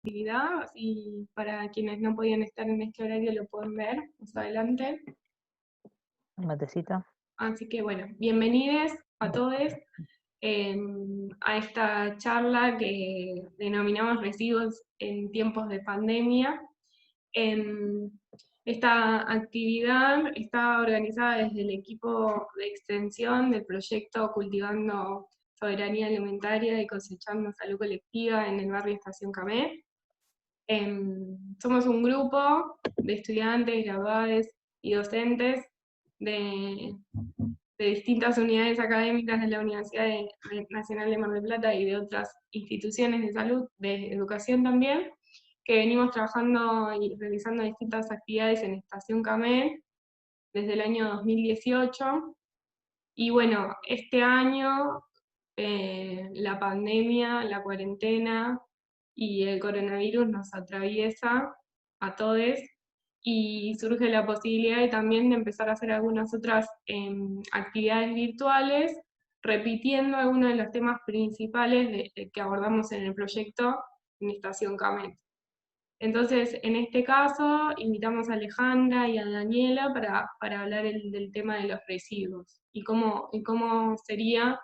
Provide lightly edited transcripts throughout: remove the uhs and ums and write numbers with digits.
actividad, y para quienes no podían estar en este horario lo pueden ver más adelante. Un matecito. Así que bueno, bienvenidos a todos a esta charla que denominamos Residuos en tiempos de pandemia. Esta actividad está organizada desde el equipo de extensión del proyecto Cultivando Soberanía Alimentaria y Cosechando Salud Colectiva en el barrio Estación Camé. Somos un grupo de estudiantes, graduados y docentes de distintas unidades académicas de la Universidad Nacional de Mar del Plata y de otras instituciones de salud, de educación también, que venimos trabajando y realizando distintas actividades en Estación Camé desde el año 2018. Y bueno, este año la pandemia, la cuarentena y el coronavirus nos atraviesa a todos, y surge la posibilidad también de empezar a hacer algunas otras actividades virtuales, repitiendo algunos de los temas principales que abordamos en el proyecto en Estación Camé. Entonces, en este caso, invitamos a Alejandra y a Daniela para hablar del tema de los residuos y cómo sería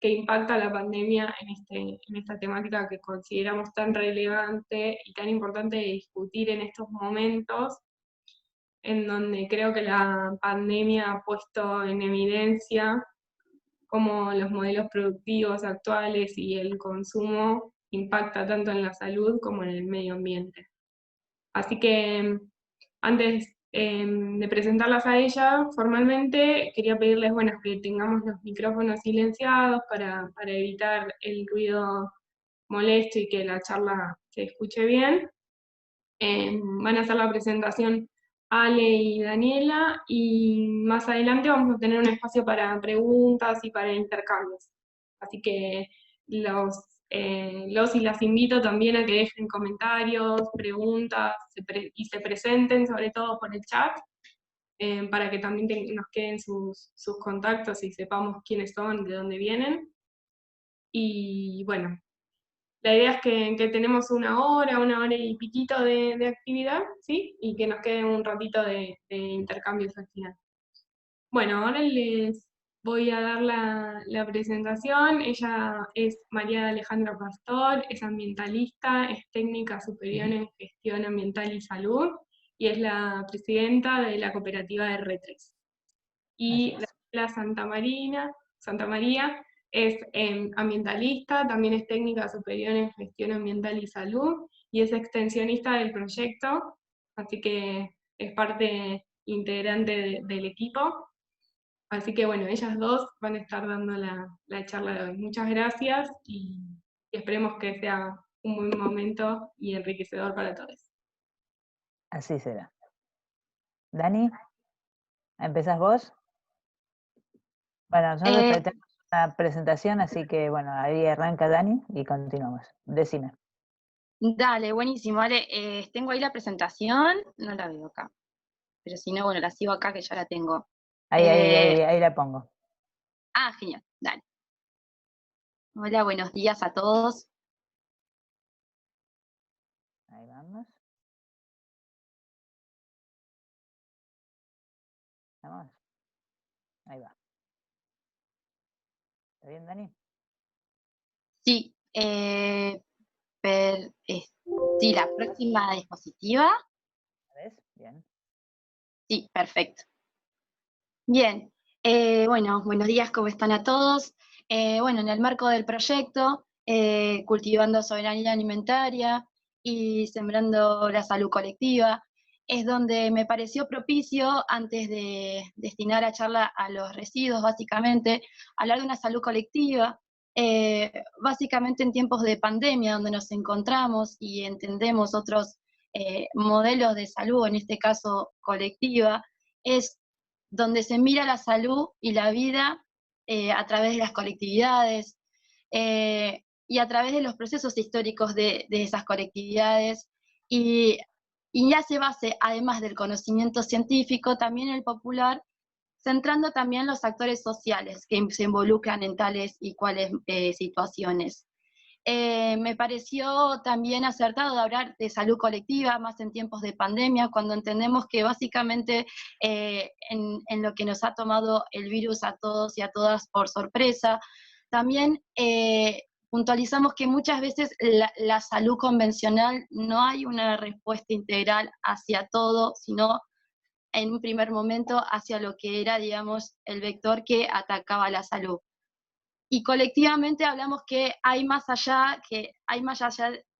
que impacta la pandemia en esta temática que consideramos tan relevante y tan importante de discutir en estos momentos, en donde creo que la pandemia ha puesto en evidencia cómo los modelos productivos actuales y el consumo impacta tanto en la salud como en el medio ambiente. Así que antes de presentarlas a ellas formalmente, quería pedirles, bueno, que tengamos los micrófonos silenciados para evitar el ruido molesto y que la charla se escuche bien. Van a hacer la presentación Ale y Daniela, y más adelante vamos a tener un espacio para preguntas y para intercambios. Así que los y las invito también a que dejen comentarios, preguntas, y se presenten, sobre todo por el chat, para que también nos queden sus contactos y sepamos quiénes son, de dónde vienen. Y bueno, la idea es que tenemos una hora y piquito de actividad, ¿sí? Y que nos quede un ratito de intercambios al final. Bueno, ahora les voy a dar la presentación. Ella es María Alejandra Pastor, es ambientalista, es técnica superior en gestión ambiental y salud, y es la presidenta de la cooperativa R3. Y la Santa María es ambientalista, también es técnica superior en gestión ambiental y salud, y es extensionista del proyecto, así que es parte integrante del equipo. Así que bueno, ellas dos van a estar dando la charla de hoy. Muchas gracias y esperemos que sea un buen momento y enriquecedor para todos. Así será. Dani, ¿empezás vos? Bueno, nosotros tenemos una presentación, así que bueno, ahí arranca Dani y continuamos. Decime. Dale, buenísimo. Vale, tengo ahí la presentación, no la veo acá. Pero si no, bueno, la sigo acá que ya la tengo. Ahí la pongo. Ah, genial, dale. Hola, buenos días a todos. Ahí vamos. Vamos. Ahí va. ¿Está bien, Dani? Sí, sí, la próxima diapositiva. ¿Ves? Bien. Sí, perfecto. Bien, bueno, buenos días, ¿cómo están a todos? Bueno, en el marco del proyecto, Cultivando Soberanía Alimentaria y Sembrando la Salud Colectiva, es donde me pareció propicio, antes de destinar a charla a los residuos, básicamente, hablar de una salud colectiva, básicamente en tiempos de pandemia, donde nos encontramos y entendemos otros modelos de salud, en este caso colectiva, es donde se mira la salud y la vida a través de las colectividades y a través de los procesos históricos de esas colectividades, y hace base, además del conocimiento científico, también el popular, centrando también los actores sociales que se involucran en tales y cuales situaciones. Me pareció también acertado hablar de salud colectiva, más en tiempos de pandemia, cuando entendemos que básicamente en lo que nos ha tomado el virus a todos y a todas por sorpresa, también puntualizamos que muchas veces la salud convencional no hay una respuesta integral hacia todo, sino en un primer momento hacia lo que era, digamos, el vector que atacaba la salud. Y colectivamente hablamos que hay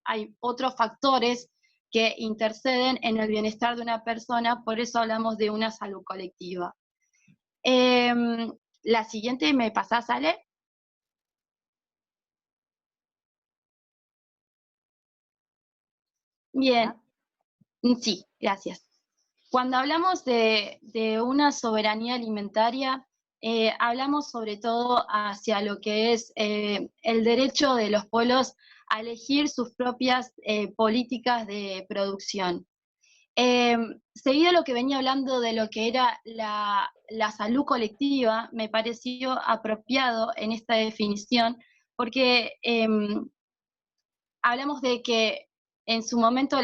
hay otros factores que interceden en el bienestar de una persona, por eso hablamos de una salud colectiva. La siguiente, ¿me pasás, Ale? Bien, sí, gracias. Cuando hablamos de una soberanía alimentaria, hablamos sobre todo hacia lo que es el derecho de los pueblos a elegir sus propias políticas de producción. Seguido lo que venía hablando de lo que era la salud colectiva, me pareció apropiado en esta definición, porque hablamos de que en su momento,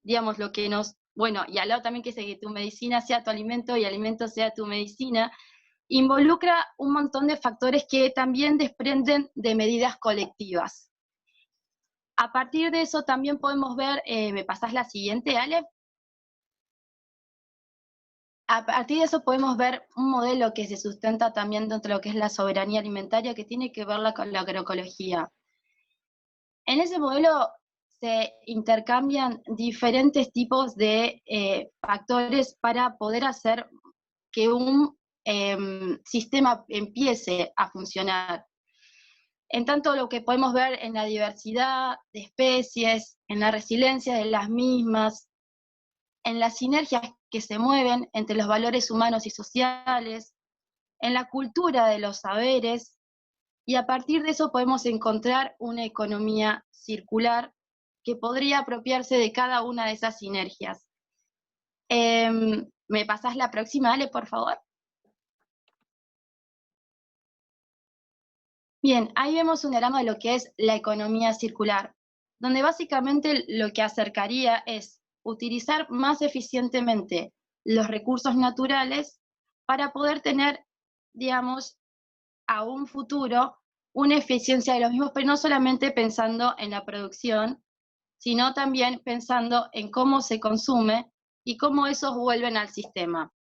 digamos, lo que nos, bueno, y al lado también que tu medicina sea tu alimento y alimento sea tu medicina, involucra un montón de factores que también desprenden de medidas colectivas. A partir de eso también podemos ver, ¿me pasás la siguiente, Ale? A partir de eso podemos ver un modelo que se sustenta también dentro de lo que es la soberanía alimentaria, que tiene que ver con la agroecología. En ese modelo se intercambian diferentes tipos de factores para poder hacer que un sistema empiece a funcionar. En tanto lo que podemos ver en la diversidad de especies, en la resiliencia de las mismas, en las sinergias que se mueven entre los valores humanos y sociales, en la cultura de los saberes, y a partir de eso podemos encontrar una economía circular que podría apropiarse de cada una de esas sinergias. ¿Me pasás la próxima, Ale, por favor? Bien, ahí vemos un diagrama de lo que es la economía circular, donde básicamente lo que acercaría es utilizar más eficientemente los recursos naturales para poder tener, digamos, a un futuro una eficiencia de los mismos, pero no solamente pensando en la producción, sino también pensando en cómo se consume y cómo esos vuelven al sistema.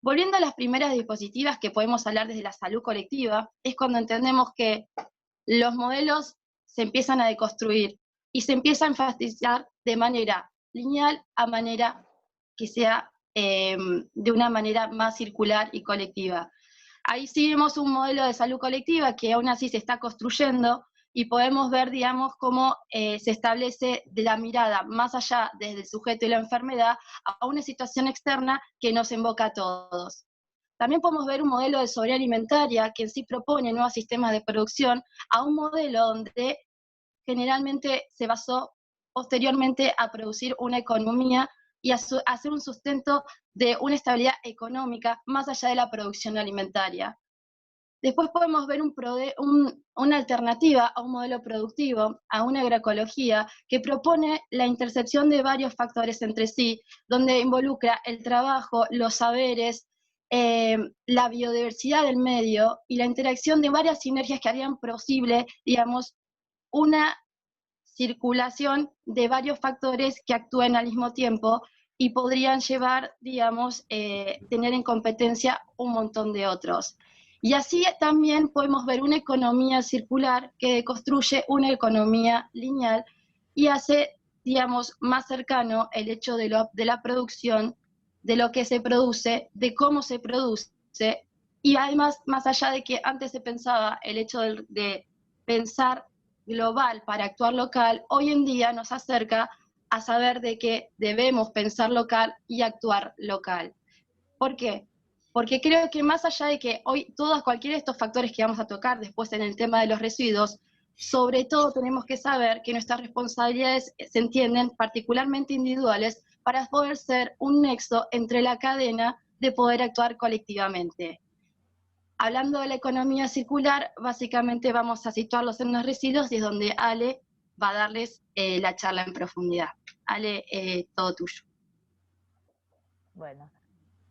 Volviendo a las primeras diapositivas que podemos hablar desde la salud colectiva, es cuando entendemos que los modelos se empiezan a deconstruir y se empieza a enfatizar de manera lineal a manera que sea de una manera más circular y colectiva. Ahí sí vemos un modelo de salud colectiva que aún así se está construyendo y podemos ver, digamos, cómo se establece de la mirada más allá desde el sujeto y la enfermedad a una situación externa que nos invoca a todos. También podemos ver un modelo de soberanía alimentaria que en sí propone nuevos sistemas de producción a un modelo donde generalmente se basó posteriormente a producir una economía y a hacer un sustento de una estabilidad económica más allá de la producción alimentaria. Después podemos ver una alternativa a un modelo productivo, a una agroecología, que propone la intercepción de varios factores entre sí, donde involucra el trabajo, los saberes, la biodiversidad del medio y la interacción de varias sinergias que harían posible, digamos, una circulación de varios factores que actúen al mismo tiempo y podrían llevar, digamos, tener en competencia un montón de otros. Y así también podemos ver una economía circular que construye una economía lineal y hace, digamos, más cercano el hecho de la producción, de lo que se produce, de cómo se produce, y además, más allá de que antes se pensaba el hecho de pensar global para actuar local, hoy en día nos acerca a saber de que debemos pensar local y actuar local. ¿Por qué? Porque creo que más allá de que hoy cualquiera de estos factores que vamos a tocar después en el tema de los residuos, sobre todo tenemos que saber que nuestras responsabilidades se entienden particularmente individuales para poder ser un nexo entre la cadena de poder actuar colectivamente. hablando de la economía circular, básicamente vamos a situarlos en los residuos y es donde Ale va a darles la charla en profundidad. Ale, todo tuyo. Bueno,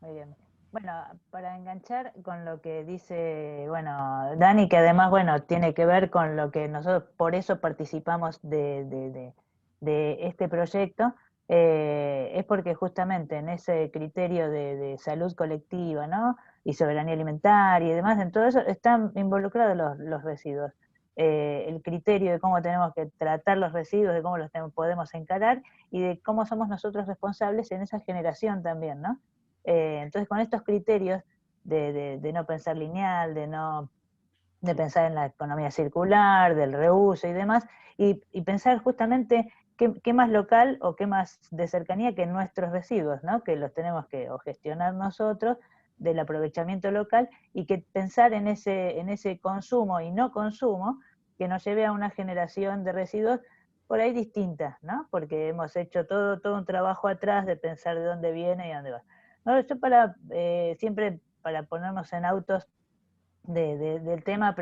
muy bien. Bueno, para enganchar con lo que dice, bueno, Dani, que además, bueno, tiene que ver con lo que nosotros, por eso participamos de este proyecto, es porque justamente en ese criterio de salud colectiva, ¿no? Y soberanía alimentaria y demás, en todo eso están involucrados los residuos. El criterio de cómo tenemos que tratar los residuos, de cómo los podemos encarar y de cómo somos nosotros responsables en esa generación también, ¿no? Entonces, con estos criterios de no pensar lineal, de pensar en la economía circular, del reuso y demás, y pensar justamente qué más local o qué más de cercanía que nuestros residuos, ¿no? Que los tenemos que o gestionar nosotros, del aprovechamiento local, y que pensar en ese consumo y no consumo que nos lleve a una generación de residuos por ahí distinta, ¿no? Porque hemos hecho todo un trabajo atrás de pensar de dónde viene y a dónde va. No, yo siempre para ponernos en autos del tema,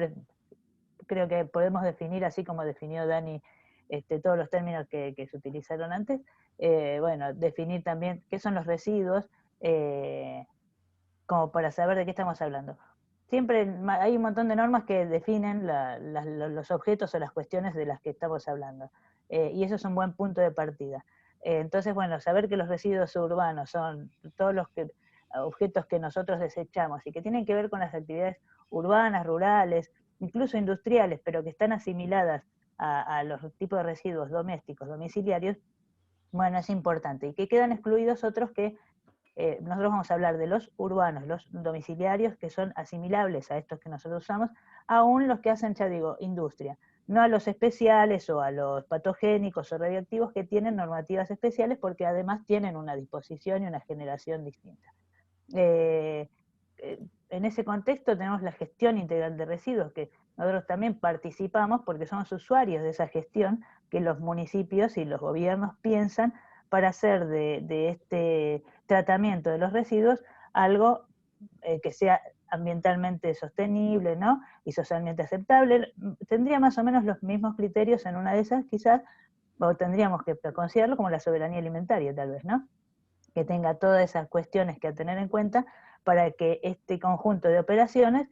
creo que podemos definir, así como definió Dani, todos los términos que se utilizaron antes, bueno, definir también qué son los residuos, como para saber de qué estamos hablando. Siempre hay un montón de normas que definen los objetos o las cuestiones de las que estamos hablando, y eso es un buen punto de partida. Entonces, bueno, saber que los residuos urbanos son todos los objetos que nosotros desechamos y que tienen que ver con las actividades urbanas, rurales, incluso industriales, pero que están asimiladas a los tipos de residuos domésticos, domiciliarios, bueno, es importante. Y que quedan excluidos otros que nosotros vamos a hablar de los urbanos, los domiciliarios, que son asimilables a estos que nosotros usamos, aún los que hacen, ya digo, industria. No a los especiales o a los patogénicos o radioactivos que tienen normativas especiales porque además tienen una disposición y una generación distinta. En ese contexto tenemos la gestión integral de residuos, que nosotros también participamos porque somos usuarios de esa gestión que los municipios y los gobiernos piensan para hacer de este tratamiento de los residuos algo que sea ambientalmente sostenible, ¿no? Y socialmente aceptable. Tendría más o menos los mismos criterios en una de esas, quizás, o tendríamos que considerarlo como la soberanía alimentaria, tal vez, ¿no? Que tenga todas esas cuestiones que a tener en cuenta para que este conjunto de operaciones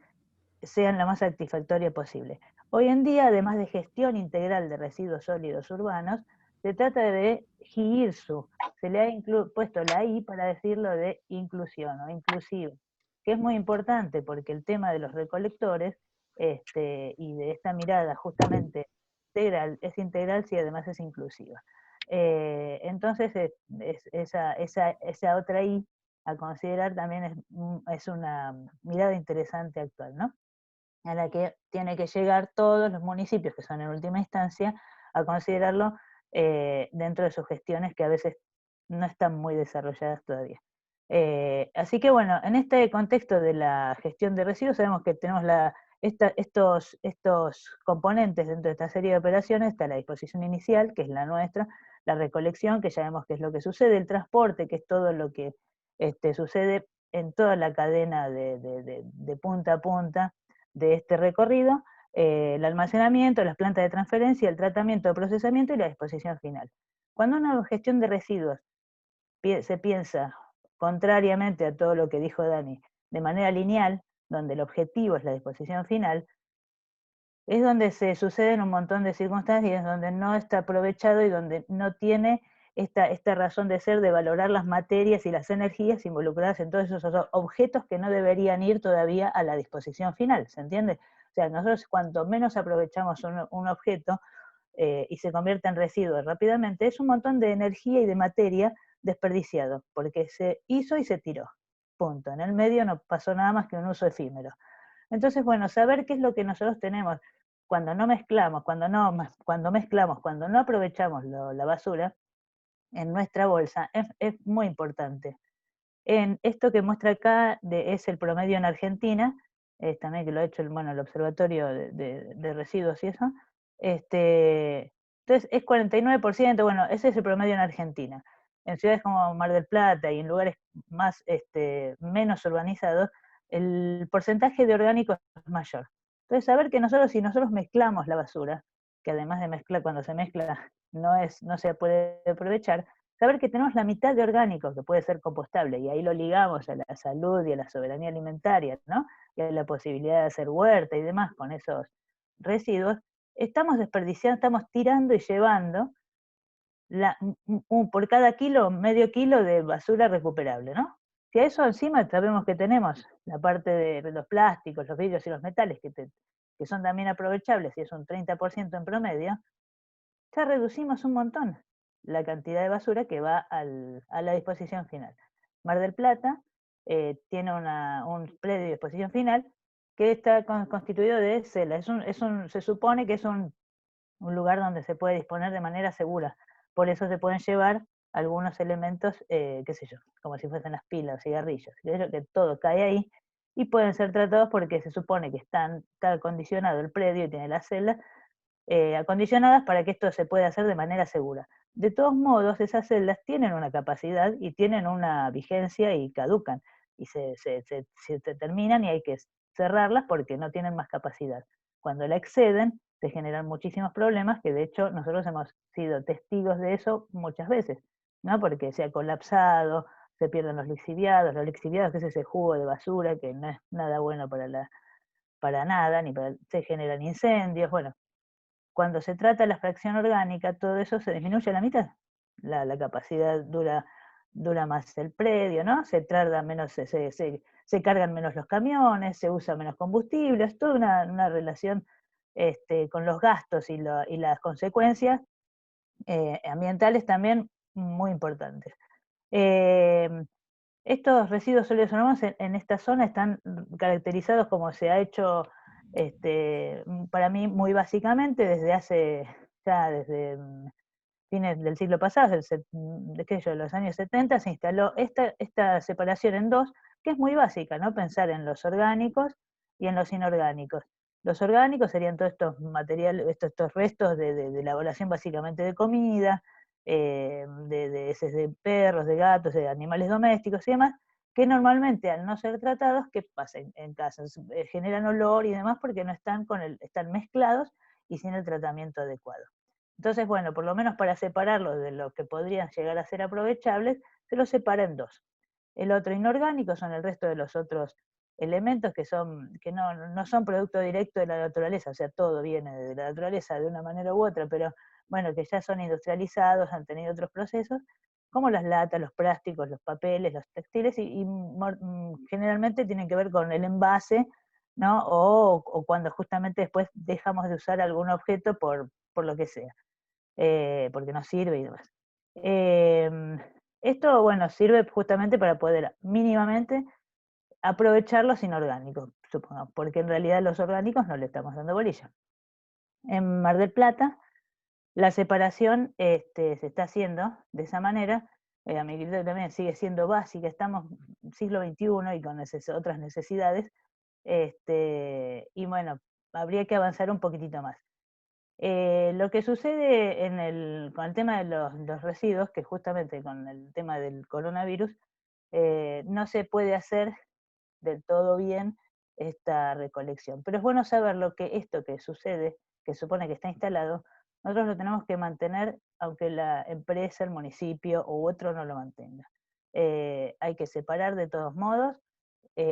sean la más satisfactoria posible. Hoy en día, además de gestión integral de residuos sólidos urbanos, se trata de GIRSU. Se le ha puesto la I para decirlo de inclusión o inclusivo, que es muy importante porque el tema de los recolectores y de esta mirada justamente integral, es integral si además es inclusiva. Entonces, esa otra I a considerar también es una mirada interesante actual, ¿no? A la que tiene que llegar todos los municipios, que son en última instancia, a considerarlo dentro de sus gestiones que a veces no están muy desarrolladas todavía. Así que bueno, en este contexto de la gestión de residuos sabemos que tenemos estos componentes dentro de esta serie de operaciones. Está la disposición inicial, que es la nuestra, la recolección, que ya vemos qué es lo que sucede, el transporte, que es todo lo que sucede en toda la cadena de punta a punta de este recorrido, el almacenamiento, las plantas de transferencia, el tratamiento, el procesamiento y la disposición final. Cuando una gestión de residuos se piensa, contrariamente a todo lo que dijo Dani, de manera lineal, donde el objetivo es la disposición final, es donde se suceden un montón de circunstancias, donde no está aprovechado y donde no tiene esta razón de ser de valorar las materias y las energías involucradas en todos esos objetos que no deberían ir todavía a la disposición final, ¿se entiende? O sea, nosotros cuanto menos aprovechamos un objeto y se convierte en residuo rápidamente, es un montón de energía y de materia desperdiciado, porque se hizo y se tiró, punto. En el medio no pasó nada más que un uso efímero. Entonces, bueno, saber qué es lo que nosotros tenemos cuando no mezclamos, cuando no aprovechamos la basura en nuestra bolsa, es muy importante. En esto que muestra acá es el promedio en Argentina, también que lo ha hecho el Observatorio de Residuos y eso. Entonces es 49%, bueno, ese es el promedio en Argentina. En ciudades como Mar del Plata y en lugares más menos urbanizados, el porcentaje de orgánicos es mayor. Entonces, saber que si nosotros mezclamos la basura, que además de mezclar, cuando se mezcla no se puede aprovechar, saber que tenemos la mitad de orgánicos que puede ser compostable, y ahí lo ligamos a la salud y a la soberanía alimentaria, ¿no? Y a la posibilidad de hacer huerta y demás con esos residuos, estamos desperdiciando, estamos tirando y llevando por cada kilo, medio kilo de basura recuperable, ¿no? Si a eso encima sabemos que tenemos la parte de los plásticos, los vidrios y los metales, que son también aprovechables, y es un 30% en promedio, ya reducimos un montón la cantidad de basura que va a la disposición final. Mar del Plata tiene un predio de disposición final que está constituido de cela. Se supone que es un lugar donde se puede disponer de manera segura. Por eso se pueden llevar algunos elementos, qué sé yo, como si fuesen las pilas, cigarrillos, que todo cae ahí, y pueden ser tratados porque se supone que está acondicionado el predio y tiene las celdas acondicionadas para que esto se pueda hacer de manera segura. De todos modos, esas celdas tienen una capacidad y tienen una vigencia y caducan, y se terminan y hay que cerrarlas porque no tienen más capacidad. Cuando la exceden, se generan muchísimos problemas, que de hecho nosotros hemos sido testigos de eso muchas veces, ¿no? Porque se ha colapsado, se pierden los lixiviados, que es ese jugo de basura que no es nada bueno para nada, se generan incendios, bueno. Cuando se trata de la fracción orgánica, todo eso se disminuye a la mitad. La capacidad dura más el predio, ¿no? Se tarda menos, se cargan menos los camiones, se usa menos combustible, es toda una relación con los gastos y las consecuencias ambientales también muy importantes. Estos residuos sólidos anómalos en esta zona están caracterizados como se ha hecho para mí muy básicamente desde fines del siglo pasado, de los años 70, se instaló esta separación en dos, que es muy básica, ¿no? Pensar en los orgánicos y en los inorgánicos. Los orgánicos serían todos estos materiales, estos restos de elaboración básicamente de comida, de heces de perros, de gatos, de animales domésticos y demás, que normalmente al no ser tratados, ¿qué pasa en casas? Generan olor y demás porque no están están mezclados y sin el tratamiento adecuado. Entonces, bueno, por lo menos para separarlos de lo que podrían llegar a ser aprovechables, se los separa en dos. El otro inorgánico son el resto de los otros elementos que no son producto directo de la naturaleza, o sea, todo viene de la naturaleza de una manera u otra, pero bueno, que ya son industrializados, han tenido otros procesos, como las latas, los plásticos, los papeles, los textiles, y generalmente tienen que ver con el envase, ¿no? O cuando justamente después dejamos de usar algún objeto por lo que sea, porque no sirve y demás. Esto, bueno, sirve justamente para poder mínimamente aprovechar los inorgánicos, supongamos, porque en realidad los orgánicos no le estamos dando bolilla. En Mar del Plata, la separación se está haciendo de esa manera, a mi criterio también sigue siendo básica, estamos en siglo XXI y con otras necesidades, y bueno, habría que avanzar un poquitito más. Lo que sucede con el tema de los residuos, que justamente con el tema del coronavirus, no se puede hacer del todo bien esta recolección. Pero es bueno saber esto que sucede, que supone que está instalado, nosotros lo tenemos que mantener aunque la empresa, el municipio u otro no lo mantenga. Hay que separar de todos modos,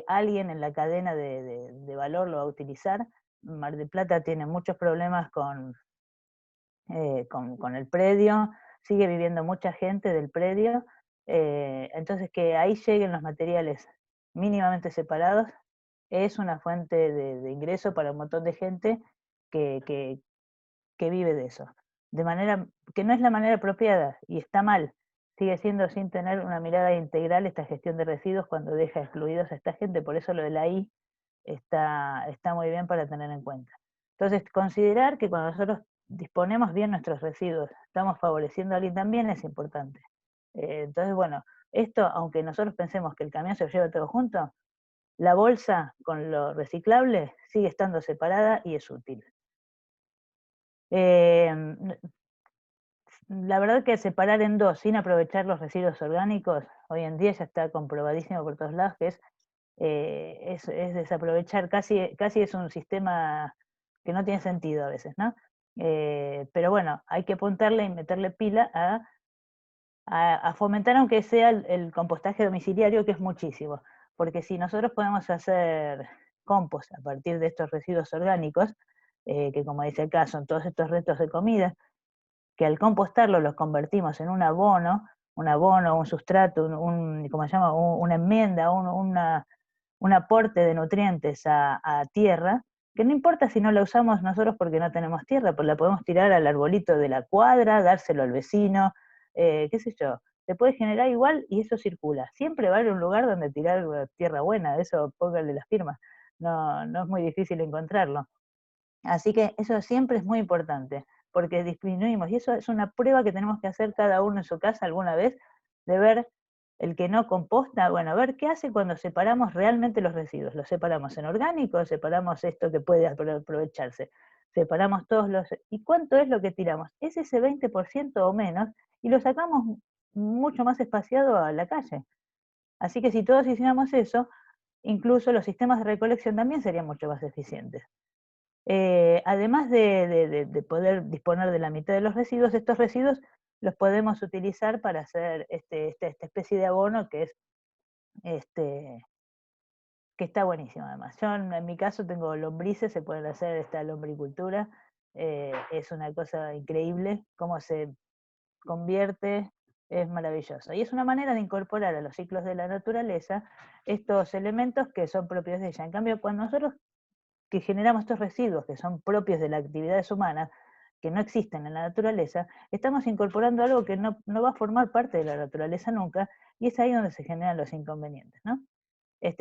alguien en la cadena de valor lo va a utilizar. Mar del Plata tiene muchos problemas con el predio, sigue viviendo mucha gente del predio, entonces que ahí lleguen los materiales mínimamente separados es una fuente de ingreso para un montón de gente que vive de eso. De manera que no es la manera apropiada y está mal, sigue siendo sin tener una mirada integral esta gestión de residuos cuando deja excluidos a esta gente, por eso lo de la I está muy bien para tener en cuenta. Entonces, considerar que cuando nosotros disponemos bien nuestros residuos, estamos favoreciendo a alguien también es importante. Entonces, bueno, esto, aunque nosotros pensemos que el camión se lo lleva todo junto, la bolsa con lo reciclable sigue estando separada y es útil. La verdad que separar en dos sin aprovechar los residuos orgánicos, hoy en día ya está comprobadísimo por todos lados que es es desaprovechar, casi es un sistema que no tiene sentido a veces, ¿no? Pero bueno, hay que apuntarle y meterle pila a fomentar, aunque sea el compostaje domiciliario, que es muchísimo, porque si nosotros podemos hacer compost a partir de estos residuos orgánicos, que como dice acá, son todos estos restos de comida, que al compostarlo los convertimos en un abono, un sustrato, ¿cómo se llama? Una enmienda, un aporte de nutrientes a tierra, que no importa si no la usamos nosotros porque no tenemos tierra, pues la podemos tirar al arbolito de la cuadra, dárselo al vecino, qué sé yo, se puede generar igual y eso circula. Siempre va a haber un lugar donde tirar tierra buena, eso póngale las firmas, no es muy difícil encontrarlo. Así que eso siempre es muy importante, porque disminuimos, y eso es una prueba que tenemos que hacer cada uno en su casa alguna vez, de ver el que no composta, bueno, a ver qué hace cuando separamos realmente los residuos. Los separamos en orgánicos, separamos esto que puede aprovecharse, separamos todos los... ¿Y cuánto es lo que tiramos? Es ese 20% o menos, y lo sacamos mucho más espaciado a la calle. Así que si todos hiciéramos eso, incluso los sistemas de recolección también serían mucho más eficientes. Además de poder disponer de la mitad de los residuos, estos residuos los podemos utilizar para hacer esta especie de abono que está buenísimo además. Yo en mi caso tengo lombrices, se pueden hacer esta lombricultura, es una cosa increíble, cómo se convierte, es maravilloso. Y es una manera de incorporar a los ciclos de la naturaleza estos elementos que son propios de ella. En cambio, cuando nosotros que generamos estos residuos que son propios de las actividades humanas, que no existen en la naturaleza, estamos incorporando algo que no va a formar parte de la naturaleza nunca, y es ahí donde se generan los inconvenientes, ¿no?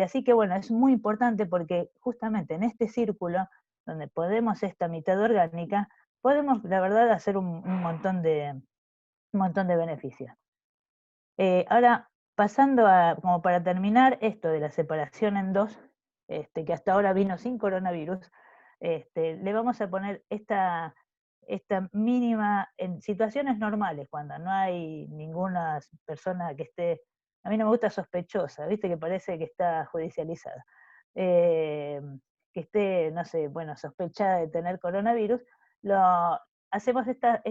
Así que bueno, es muy importante porque justamente en este círculo, donde podemos esta mitad orgánica, podemos, la verdad, hacer un montón de beneficios. Ahora, pasando como para terminar, esto de la separación en dos, que hasta ahora vino sin coronavirus, le vamos a poner esta mínima, en situaciones normales, cuando no hay ninguna persona que esté, a mí no me gusta sospechosa, viste que parece que está judicializada, que esté, no sé, bueno, sospechada de tener coronavirus, hacemos esta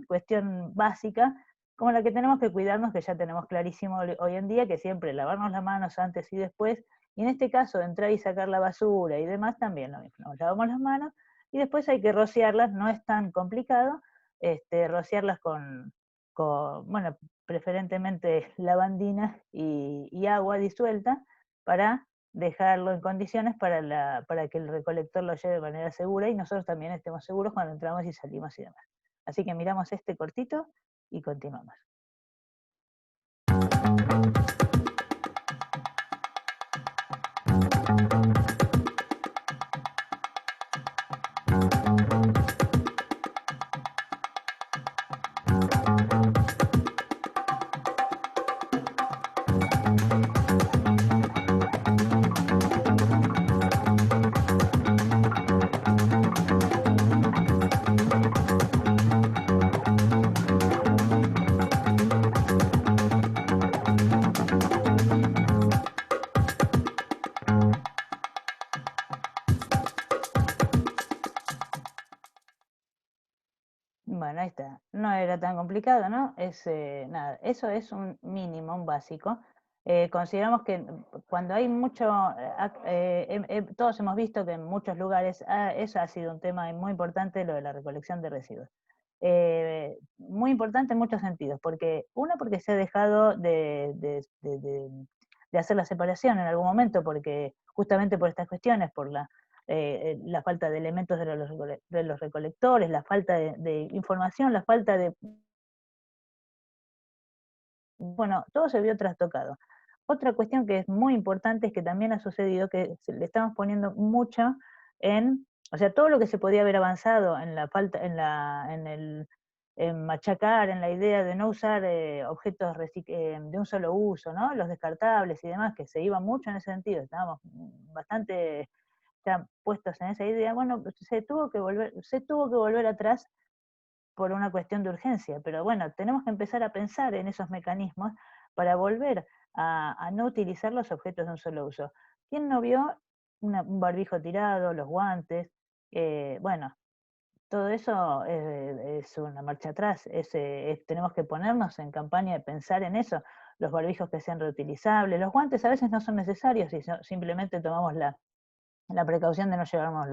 cuestión básica, como la que tenemos que cuidarnos, que ya tenemos clarísimo hoy en día, que siempre lavarnos las manos antes y después, y en este caso entrar y sacar la basura y demás también lo mismo, nos lavamos las manos y después hay que rociarlas, no es tan complicado, rociarlas bueno, preferentemente lavandina y agua disuelta para dejarlo en condiciones para que el recolector lo lleve de manera segura y nosotros también estemos seguros cuando entramos y salimos y demás. Así que miramos este cortito y continuamos. Bueno, ahí está. No era tan complicado, ¿no? Nada, eso es un mínimo, un básico. Consideramos que cuando hay mucho, todos hemos visto que en muchos lugares eso ha sido un tema muy importante, lo de la recolección de residuos. Muy importante en muchos sentidos, porque porque se ha dejado de hacer la separación en algún momento, porque justamente por estas cuestiones, por la falta de elementos de los recolectores, la falta de información, la falta de... Bueno, todo se vio trastocado. Otra cuestión que es muy importante es que también ha sucedido que le estamos poniendo mucho o sea, todo lo que se podía haber avanzado en la falta, en machacar, en la idea de no usar objetos de un solo uso, ¿no? Los descartables y demás, que se iba mucho en ese sentido, estábamos bastante ya puestos en esa idea, bueno, se tuvo que volver atrás por una cuestión de urgencia, pero bueno, tenemos que empezar a pensar en esos mecanismos para volver a no utilizar los objetos de un solo uso. ¿Quién no vio un barbijo tirado, los guantes? Bueno, todo eso es una marcha atrás. Tenemos que ponernos en campaña de pensar en eso. Los barbijos que sean reutilizables, los guantes a veces no son necesarios y simplemente tomamos la precaución de no llevarnos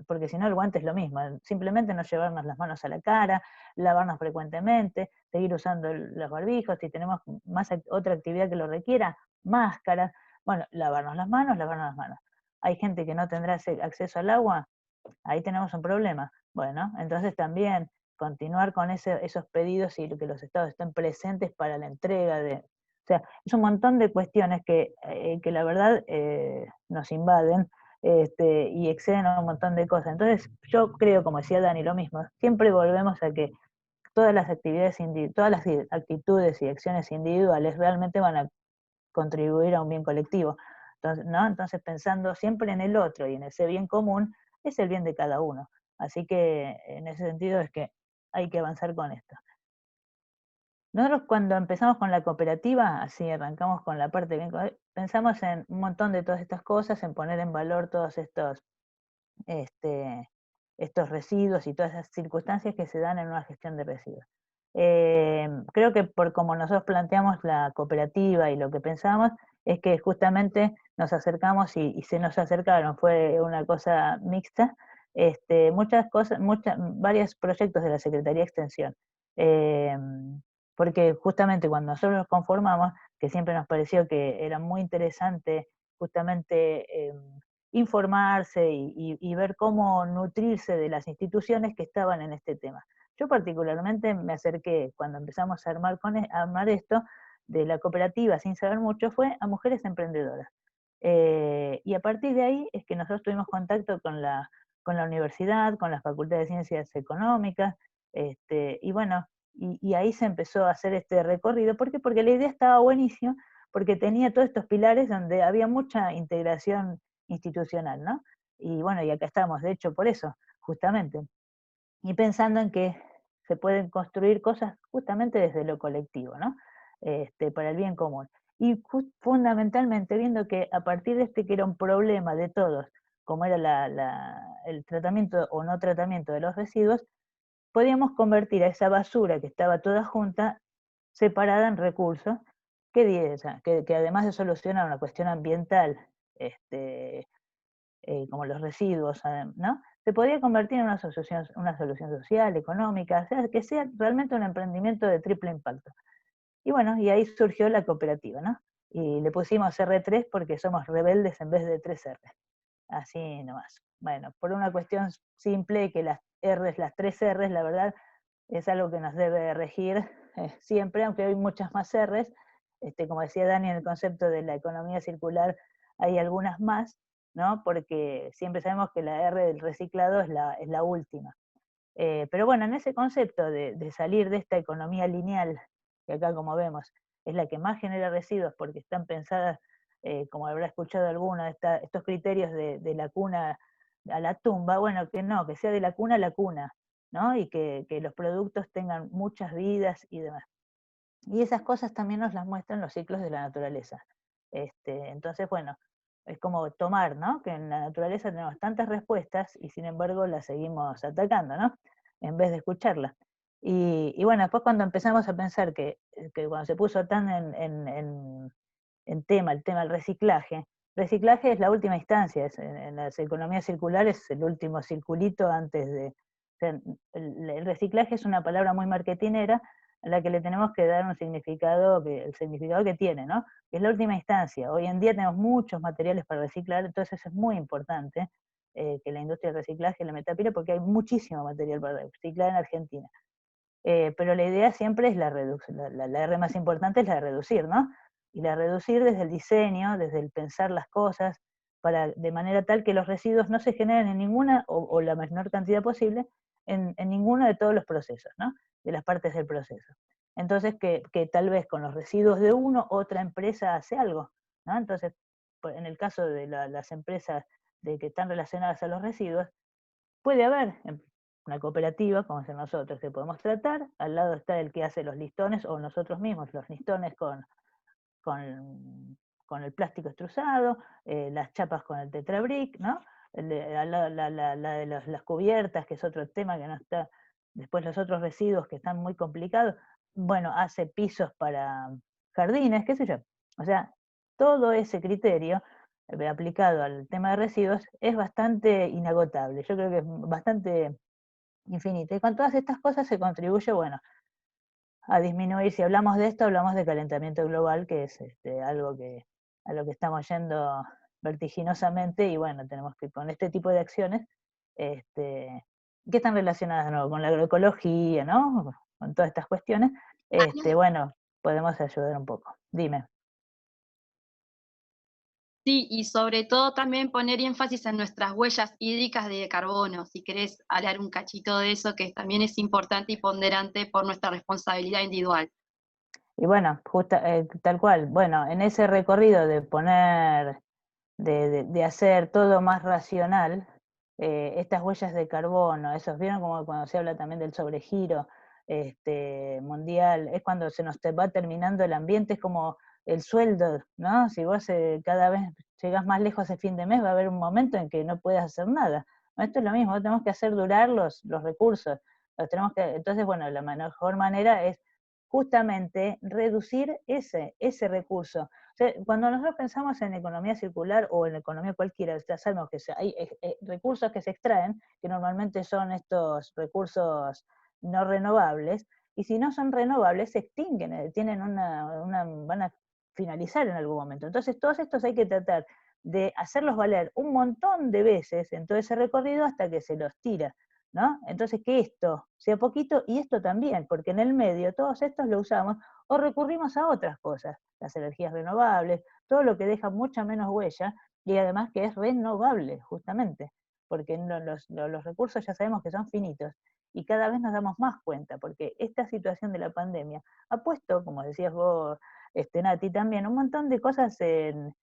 porque si no el guante es lo mismo, simplemente no llevarnos las manos a la cara, lavarnos frecuentemente, seguir usando los barbijos, si tenemos otra actividad que lo requiera, máscaras, bueno, lavarnos las manos. Hay gente que no tendrá acceso al agua, ahí tenemos un problema. Bueno, entonces también continuar con esos pedidos y que los estados estén presentes para la entrega de... O sea, es un montón de cuestiones que la verdad nos invaden y exceden a un montón de cosas. Entonces yo creo, como decía Dani, lo mismo, siempre volvemos a que todas las actitudes y acciones individuales realmente van a contribuir a un bien colectivo. Entonces, ¿no? Entonces, pensando siempre en el otro y en ese bien común, es el bien de cada uno. Así que en ese sentido es que hay que avanzar con esto. Nosotros cuando empezamos con la cooperativa, así arrancamos con la parte bien, pensamos en un montón de todas estas cosas, en poner en valor todos estos residuos y todas esas circunstancias que se dan en una gestión de residuos. Creo que por como nosotros planteamos la cooperativa y lo que pensamos, es que justamente nos acercamos y se nos acercaron, fue una cosa mixta, varios proyectos de la Secretaría de Extensión. Porque justamente cuando nosotros nos conformamos, que siempre nos pareció que era muy interesante justamente informarse y ver cómo nutrirse de las instituciones que estaban en este tema. Yo particularmente me acerqué, cuando empezamos a armar esto, de la cooperativa sin saber mucho, fue a mujeres emprendedoras. Y a partir de ahí es que nosotros tuvimos contacto con la universidad, con la Facultad de Ciencias Económicas, y bueno, y ahí se empezó a hacer este recorrido. ¿Por qué? Porque la idea estaba buenísima, porque tenía todos estos pilares donde había mucha integración institucional, ¿no? Y bueno, y acá estamos, de hecho, por eso, justamente. Y pensando en que se pueden construir cosas justamente desde lo colectivo, ¿no? Para el bien común. Y fundamentalmente viendo que a partir de que era un problema de todos, como era el tratamiento o no tratamiento de los residuos, podíamos convertir a esa basura que estaba toda junta, separada en recursos, que además de solucionar una cuestión ambiental, como los residuos, ¿no? Se podría convertir en una solución social, económica, o sea, que sea realmente un emprendimiento de triple impacto. Y bueno, y ahí surgió la cooperativa, ¿no? Y le pusimos R3 porque somos rebeldes en vez de 3R. Así nomás. Bueno, por una cuestión simple, que las tres R's, la verdad, es algo que nos debe regir siempre, aunque hay muchas más R's. Como decía Dani, en el concepto de la economía circular hay algunas más, ¿no? Porque siempre sabemos que la R del reciclado es la última. Pero bueno, en ese concepto de salir de esta economía lineal, que acá como vemos es la que más genera residuos porque están pensadas, como habrá escuchado alguna, estos criterios de la cuna a la tumba, bueno, que no, que sea de la cuna a la cuna, ¿no? Y que los productos tengan muchas vidas y demás. Y esas cosas también nos las muestran los ciclos de la naturaleza. Entonces, bueno, es como tomar, ¿no? Que en la naturaleza tenemos tantas respuestas y sin embargo las seguimos atacando, ¿no? En vez de escucharlas. Y bueno, después cuando empezamos a pensar que cuando se puso tan el tema del reciclaje es la última instancia, en las economías circulares es el último circulito antes de... O sea, el reciclaje es una palabra muy marketinera a la que le tenemos que dar un significado, el significado que tiene, ¿no? Es la última instancia. Hoy en día tenemos muchos materiales para reciclar, entonces es muy importante que la industria del reciclaje la meta pila porque hay muchísimo material para reciclar en Argentina. Pero la idea siempre es la reducción, la R más importante es la de reducir, ¿no? Y la reducir desde el diseño, desde el pensar las cosas, de manera tal que los residuos no se generen en ninguna, o la menor cantidad posible, en ninguno de todos los procesos, ¿no? De las partes del proceso. Entonces, que tal vez con los residuos de uno, otra empresa hace algo, ¿no? Entonces, en el caso de las empresas que están relacionadas a los residuos, puede haber una cooperativa, como ser nosotros, que podemos tratar, al lado está el que hace los listones, o nosotros mismos, los listones con el plástico extrusado, las chapas con el tetrabric, ¿no? Al lado la de las cubiertas, que es otro tema que no está, después los otros residuos que están muy complicados, bueno, hace pisos para jardines, qué sé yo. O sea, todo ese criterio aplicado al tema de residuos es bastante inagotable, yo creo que es bastante infinito. Y con todas estas cosas se contribuye, bueno, a disminuir. Si hablamos de esto, hablamos de calentamiento global, que es algo que a lo que estamos yendo vertiginosamente, y bueno, tenemos que con este tipo de acciones, que están relacionadas de nuevo con la agroecología, ¿no? Con todas estas cuestiones, bueno, podemos ayudar un poco. Dime. Sí, y sobre todo también poner énfasis en nuestras huellas hídricas de carbono, si querés hablar un cachito de eso, que también es importante y ponderante por nuestra responsabilidad individual. Y bueno, tal cual, bueno, en ese recorrido de poner, de hacer todo más racional, estas huellas de carbono, esos, ¿vieron como cuando se habla también del sobregiro mundial? Es cuando se nos va terminando el ambiente, es como el sueldo, ¿no? Si vos cada vez llegás más lejos ese fin de mes, va a haber un momento en que no puedas hacer nada. Esto es lo mismo, tenemos que hacer durar los recursos. Entonces, bueno, la mejor manera es justamente reducir ese recurso. O sea, cuando nosotros pensamos en economía circular o en economía cualquiera, ya sabemos que hay recursos que se extraen, que normalmente son estos recursos no renovables, y si no son renovables, se extinguen, van a finalizar en algún momento. Entonces, todos estos hay que tratar de hacerlos valer un montón de veces en todo ese recorrido hasta que se los tira, ¿no? Entonces, que esto sea poquito y esto también, porque en el medio todos estos lo usamos o recurrimos a otras cosas, las energías renovables, todo lo que deja mucha menos huella y además que es renovable, justamente, porque los recursos ya sabemos que son finitos y cada vez nos damos más cuenta, porque esta situación de la pandemia ha puesto, como decías vos, Nati, también un montón de cosas en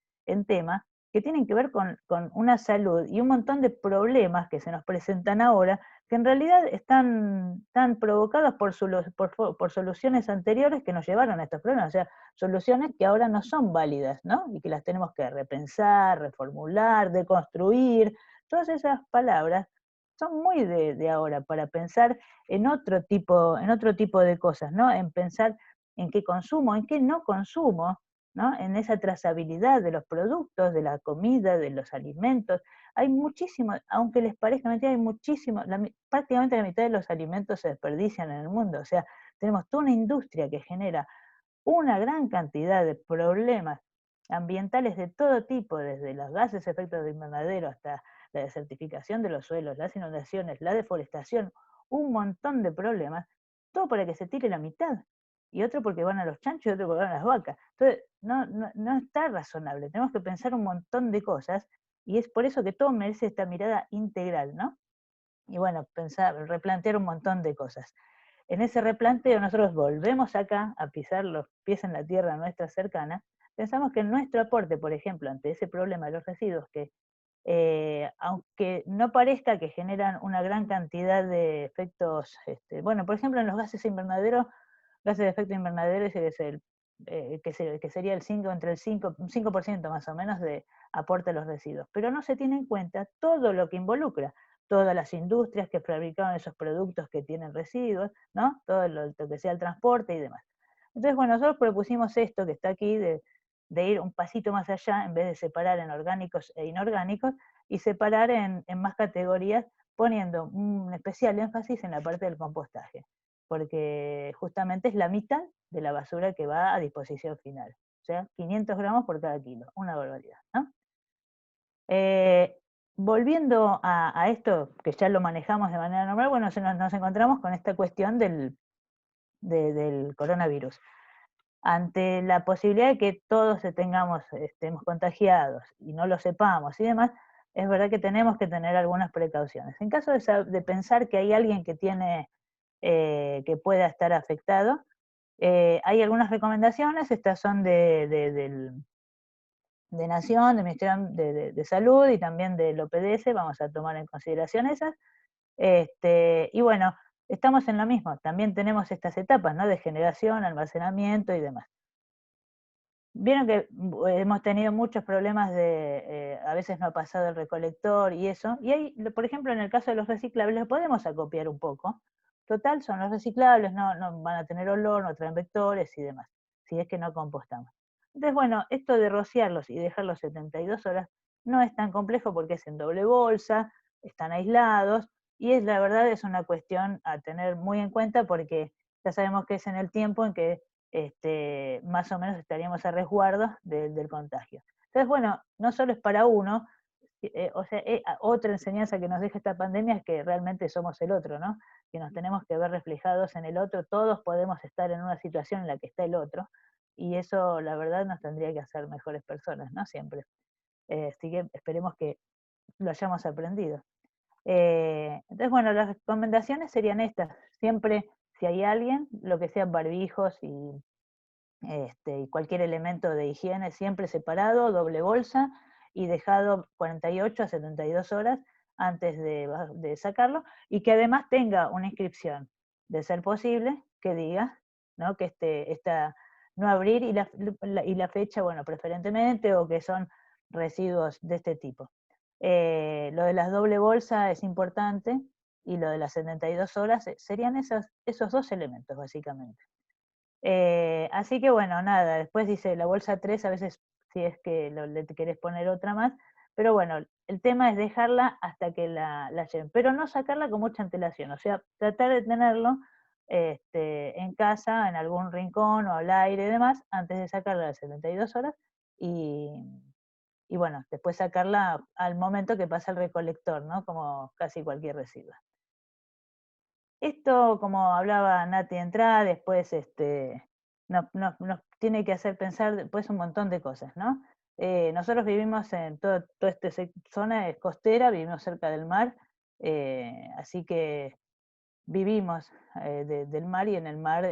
tema que tienen que ver con una salud y un montón de problemas que se nos presentan ahora, que en realidad están provocados por soluciones anteriores que nos llevaron a estos problemas, o sea, soluciones que ahora no son válidas, ¿no? Y que las tenemos que repensar, reformular, deconstruir, todas esas palabras son muy de ahora, para pensar en otro tipo de cosas, ¿no? En pensar en qué consumo, en qué no consumo, ¿no? En esa trazabilidad de los productos, de la comida, de los alimentos. Hay muchísimo, aunque les parezca mentira, hay muchísimo, prácticamente la mitad de los alimentos se desperdician en el mundo. O sea, tenemos toda una industria que genera una gran cantidad de problemas ambientales de todo tipo, desde los gases efectos de invernadero hasta la desertificación de los suelos, las inundaciones, la deforestación, un montón de problemas, todo para que se tire la mitad. Y otro porque van a los chanchos y otro porque van a las vacas. Entonces, no está razonable. Tenemos que pensar un montón de cosas y es por eso que todo merece esta mirada integral, ¿no? Y bueno, replantear un montón de cosas. En ese replanteo nosotros volvemos acá a pisar los pies en la tierra nuestra cercana. Pensamos que nuestro aporte, por ejemplo, ante ese problema de los residuos, que aunque no parezca que generan una gran cantidad de efectos, bueno, por ejemplo, en los gases de efecto invernadero, ese es que sería el 5, entre el 5, un 5% más o menos de aporte a los residuos. Pero no se tiene en cuenta todo lo que involucra, todas las industrias que fabricaban esos productos que tienen residuos, ¿no? Todo lo que sea el transporte y demás. Entonces, bueno, nosotros propusimos esto que está aquí, de ir un pasito más allá, en vez de separar en orgánicos e inorgánicos, y separar en más categorías, poniendo un especial énfasis en la parte del compostaje, porque justamente es la mitad de la basura que va a disposición final. O sea, 500 gramos por cada kilo, una barbaridad, ¿no? Volviendo a esto, que ya lo manejamos de manera normal, bueno, nos encontramos con esta cuestión del coronavirus. Ante la posibilidad de que todos estemos contagiados y no lo sepamos y demás, es verdad que tenemos que tener algunas precauciones. En caso de pensar que hay alguien que que pueda estar afectado, hay algunas recomendaciones, estas son de Nación, del Ministerio de Salud y también del OPDS, vamos a tomar en consideración esas. Y bueno, estamos en lo mismo, también tenemos estas etapas, ¿no? De generación, almacenamiento y demás. Vieron que hemos tenido muchos problemas de, a veces no ha pasado el recolector y eso, y ahí, por ejemplo, en el caso de los reciclables, lo podemos acopiar un poco. Total, son los reciclables, no van a tener olor, no traen vectores y demás, si es que no compostamos. Entonces, bueno, esto de rociarlos y dejarlos 72 horas no es tan complejo porque es en doble bolsa, están aislados, y la verdad es una cuestión a tener muy en cuenta porque ya sabemos que es en el tiempo en que más o menos estaríamos a resguardo del contagio. Entonces, bueno, no solo es para uno, otra enseñanza que nos deja esta pandemia es que realmente somos el otro, ¿no? Que nos tenemos que ver reflejados en el otro, todos podemos estar en una situación en la que está el otro, y eso la verdad nos tendría que hacer mejores personas, ¿no? Siempre. Así que esperemos que lo hayamos aprendido. Entonces, bueno, las recomendaciones serían estas. Siempre, si hay alguien, lo que sean barbijos y cualquier elemento de higiene, siempre separado, doble bolsa, y dejado 48 a 72 horas antes de sacarlo, y que además tenga una inscripción, de ser posible, que diga, ¿no? Que no abrir y la fecha, bueno, preferentemente, o que son residuos de este tipo. Lo de las doble bolsa es importante, y lo de las 72 horas serían esos dos elementos, básicamente. Así que bueno, nada, después dice la bolsa 3, a veces si es que le querés poner otra más, pero bueno, el tema es dejarla hasta que la lleven, pero no sacarla con mucha antelación, o sea, tratar de tenerlo en casa, en algún rincón o al aire y demás, antes de sacarla a las 72 horas, y bueno, después sacarla al momento que pasa el recolector, ¿no? Como casi cualquier residuo. Esto, como hablaba Nati de entrada, después nos tiene que hacer pensar después un montón de cosas, ¿no? Nosotros vivimos en toda esta zona es costera, vivimos cerca del mar, así que vivimos del mar, y en el mar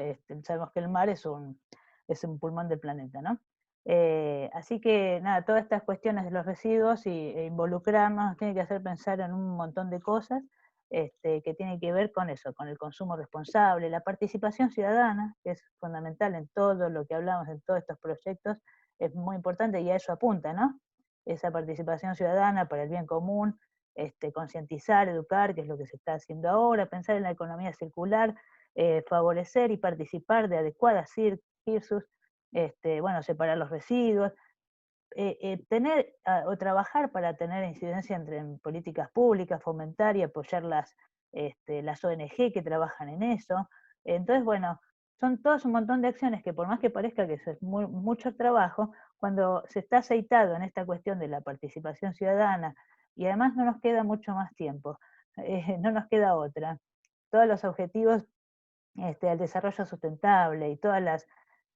sabemos que el mar es un pulmón del planeta, ¿no? Así que nada, todas estas cuestiones de los residuos e involucrarnos nos tiene que hacer pensar en un montón de cosas que tienen que ver con eso, con el consumo responsable, la participación ciudadana, que es fundamental en todo lo que hablamos, en todos estos proyectos, es muy importante, y a eso apunta, ¿no? Esa participación ciudadana para el bien común, concientizar, educar, que es lo que se está haciendo ahora, pensar en la economía circular, favorecer y participar de adecuadas CIRSUS, bueno, separar los residuos, tener o trabajar para tener incidencia en políticas públicas, fomentar y apoyar las ONG que trabajan en eso. Entonces, bueno, son todos un montón de acciones que, por más que parezca que es mucho trabajo, cuando se está aceitado en esta cuestión de la participación ciudadana, y además no nos queda mucho más tiempo, no nos queda otra. Todos los objetivos del desarrollo sustentable y todas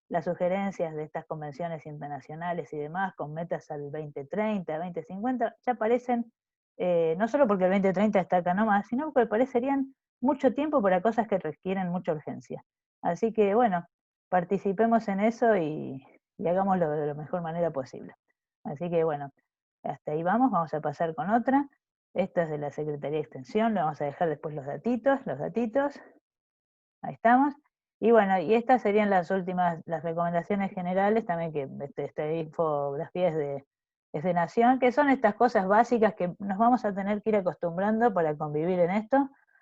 las sugerencias de estas convenciones internacionales y demás, con metas al 2030, 2050, ya parecen, no solo porque el 2030 está acá nomás, sino porque parecerían mucho tiempo para cosas que requieren mucha urgencia. Así que bueno, participemos en eso y hagámoslo de la mejor manera posible. Así que bueno, hasta ahí vamos a pasar con otra. Esta es de la Secretaría de Extensión, le vamos a dejar después los datitos, ahí estamos. Y bueno, y estas serían las últimas, las recomendaciones generales, también que esta infografía es de Nación, que son estas cosas básicas que nos vamos a tener que ir acostumbrando para convivir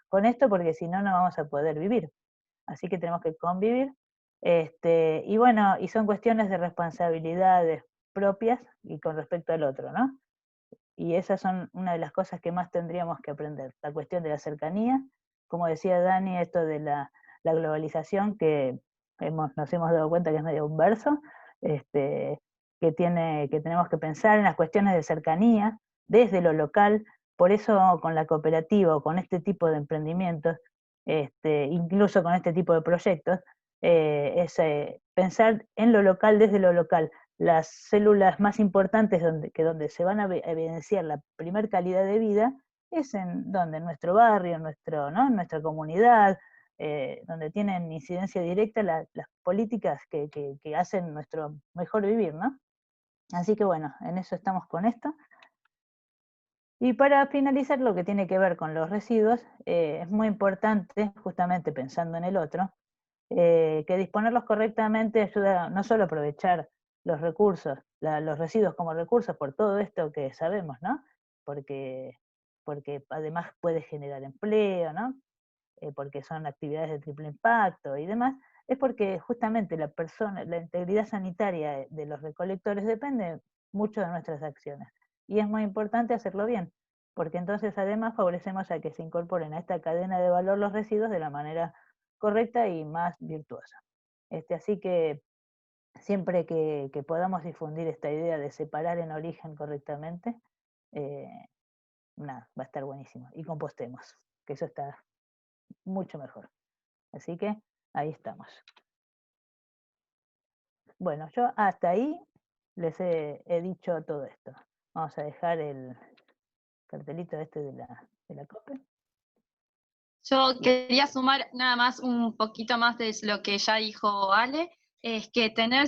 con esto, porque si no, no vamos a poder vivir. Así que tenemos que convivir. Y bueno, y son cuestiones de responsabilidades propias y con respecto al otro, ¿no? Y esas son una de las cosas que más tendríamos que aprender. La cuestión de la cercanía, como decía Dani, esto de la globalización, que nos hemos dado cuenta que es medio un verso, que tenemos que pensar en las cuestiones de cercanía desde lo local. Por eso con la cooperativa o con este tipo de emprendimientos, incluso con este tipo de proyectos, es pensar en lo local, desde lo local. Las células más importantes donde se van a evidenciar la primer calidad de vida es en nuestro barrio, en nuestra comunidad, donde tienen incidencia directa las políticas que hacen nuestro mejor vivir, ¿no? Así que bueno, en eso estamos con esto. Y para finalizar, lo que tiene que ver con los residuos, es muy importante, justamente pensando en el otro, que disponerlos correctamente ayuda no solo a aprovechar los recursos, los residuos como recursos por todo esto que sabemos, ¿no? Porque, porque además puede generar empleo, ¿no? Porque son actividades de triple impacto y demás, es porque justamente la integridad sanitaria de los recolectores depende mucho de nuestras acciones. Y es muy importante hacerlo bien, porque entonces además favorecemos a que se incorporen a esta cadena de valor los residuos de la manera correcta y más virtuosa. Así que siempre que podamos difundir esta idea de separar en origen correctamente, eh, nada, va a estar buenísimo. Y compostemos, que eso está mucho mejor. Así que ahí estamos. Bueno, yo hasta ahí les he dicho todo esto. Vamos a dejar el cartelito este de la COPE. Yo quería sumar nada más un poquito más de lo que ya dijo Ale, es que tener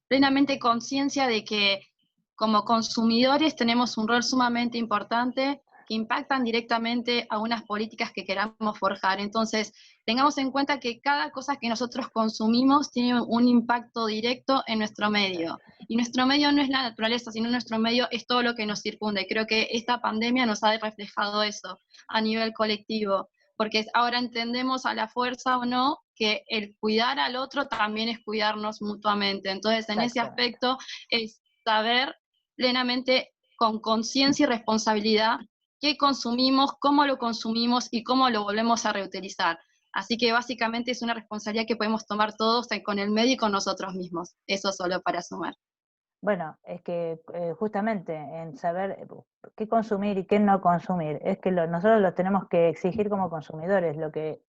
plenamente conciencia de que como consumidores tenemos un rol sumamente importante que impactan directamente a unas políticas que queramos forjar. Entonces, tengamos en cuenta que cada cosa que nosotros consumimos tiene un impacto directo en nuestro medio. Y nuestro medio no es la naturaleza, sino nuestro medio es todo lo que nos circunda. Y creo que esta pandemia nos ha reflejado eso a nivel colectivo, porque ahora entendemos a la fuerza o no que el cuidar al otro también es cuidarnos mutuamente. Entonces, en ese aspecto es saber plenamente, con conciencia y responsabilidad, qué consumimos, cómo lo consumimos y cómo lo volvemos a reutilizar. Así que básicamente es una responsabilidad que podemos tomar todos con el medio y con nosotros mismos. Eso solo para sumar. Bueno, es que justamente en saber qué consumir y qué no consumir, es que nosotros lo tenemos que exigir como consumidores, lo que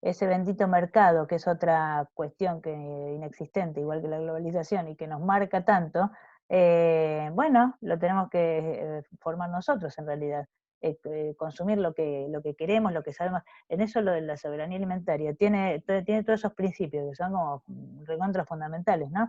ese bendito mercado, que es otra cuestión que inexistente, igual que la globalización, y que nos marca tanto, bueno, lo tenemos que formar nosotros en realidad. Consumir lo que queremos, lo que sabemos. En eso lo de la soberanía alimentaria tiene todos esos principios que son como recontra fundamentales, ¿no?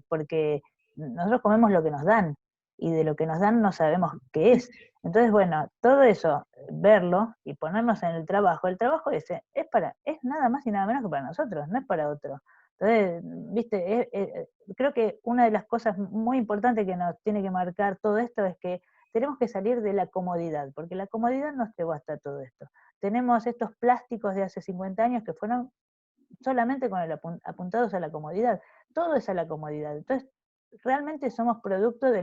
Porque nosotros comemos lo que nos dan y de lo que nos dan no sabemos qué es. Entonces, bueno, todo eso, verlo y ponernos en el trabajo ese es nada más y nada menos que para nosotros, no es para otro. Entonces, viste, creo que una de las cosas muy importantes que nos tiene que marcar todo esto es que tenemos que salir de la comodidad, porque la comodidad nos llevó hasta todo esto. Tenemos estos plásticos de hace 50 años que fueron solamente con apuntados a la comodidad. Todo es a la comodidad. Entonces, realmente somos producto de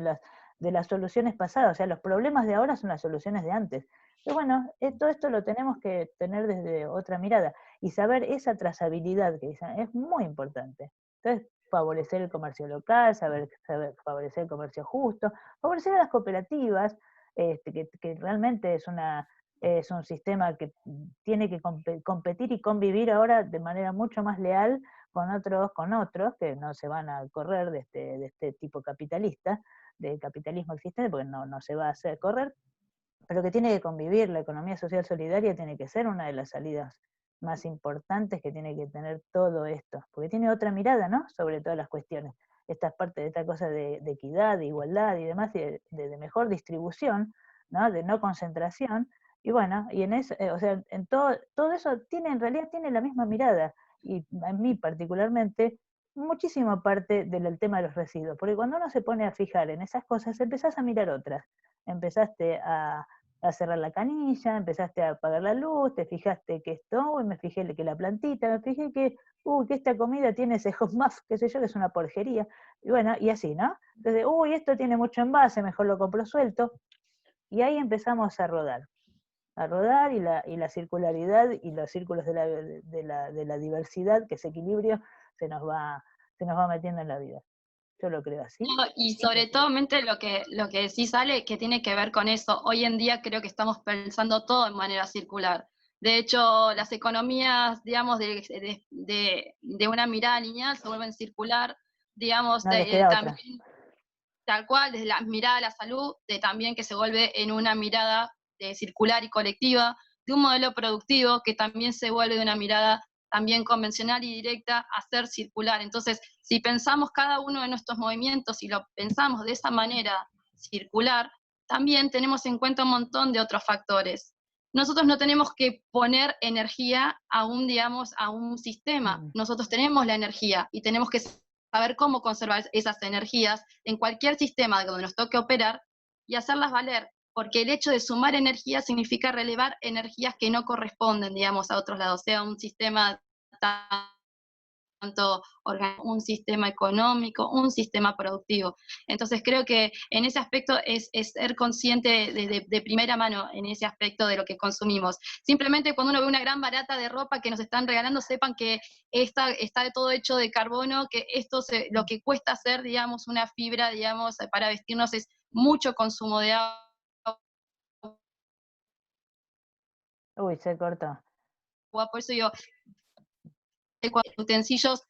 las soluciones pasadas. O sea, los problemas de ahora son las soluciones de antes. Pero bueno, todo esto lo tenemos que tener desde otra mirada y saber esa trazabilidad que dicen es muy importante. Entonces, favorecer el comercio local, saber favorecer el comercio justo, favorecer a las cooperativas, que realmente es un sistema que tiene que competir y convivir ahora de manera mucho más leal con otros que no se van a correr de este tipo capitalista, del capitalismo existente, porque no se va a hacer correr, pero que tiene que convivir. La economía social solidaria tiene que ser una de las salidas más importantes que tiene que tener todo esto, porque tiene otra mirada, ¿no?, sobre todas las cuestiones. Esta parte de esta cosa de equidad, de igualdad y demás, y de mejor distribución, ¿no?, de no concentración. Y bueno, y en eso, o sea, en todo eso en realidad tiene la misma mirada, y a mí particularmente, muchísima parte del tema de los residuos, porque cuando uno se pone a fijar en esas cosas, empezás a mirar otras. Empezaste a cerrar la canilla, empezaste a apagar la luz, te fijaste que esto, me fijé que la plantita, me fijé que esta comida tiene ese muff, qué sé yo, que es una porquería. Y bueno, y así, ¿no? Entonces, esto tiene mucho envase, mejor lo compro suelto. Y ahí empezamos a rodar y la circularidad y los círculos de la diversidad, que ese equilibrio se nos va metiendo en la vida. Yo lo creo así. No, y sobre todo lo que decís, Ale, que tiene que ver con eso. Hoy en día creo que estamos pensando todo de manera circular. De hecho, las economías, digamos, de una mirada lineal se vuelven circular, digamos, No les queda otra. también, tal cual, desde la mirada a la salud, también que se vuelve en una mirada circular y colectiva, de un modelo productivo que también se vuelve de una mirada también convencional y directa a ser circular. Entonces, si pensamos cada uno de nuestros movimientos y lo pensamos de esa manera circular, también tenemos en cuenta un montón de otros factores. Nosotros no tenemos que poner energía a digamos, a un sistema. Nosotros tenemos la energía y tenemos que saber cómo conservar esas energías en cualquier sistema donde nos toque operar y hacerlas valer, porque el hecho de sumar energía significa relevar energías que no corresponden, digamos, a otros lados, sea un sistema tanto un sistema económico, un sistema productivo. Entonces creo que en ese aspecto es ser consciente de primera mano en ese aspecto de lo que consumimos. Simplemente cuando uno ve una gran barata de ropa que nos están regalando, sepan que está todo hecho de carbono, que lo que cuesta hacer, digamos, una fibra, digamos, para vestirnos es mucho consumo de agua. Uy, se cortó. Por eso digo, utensilios,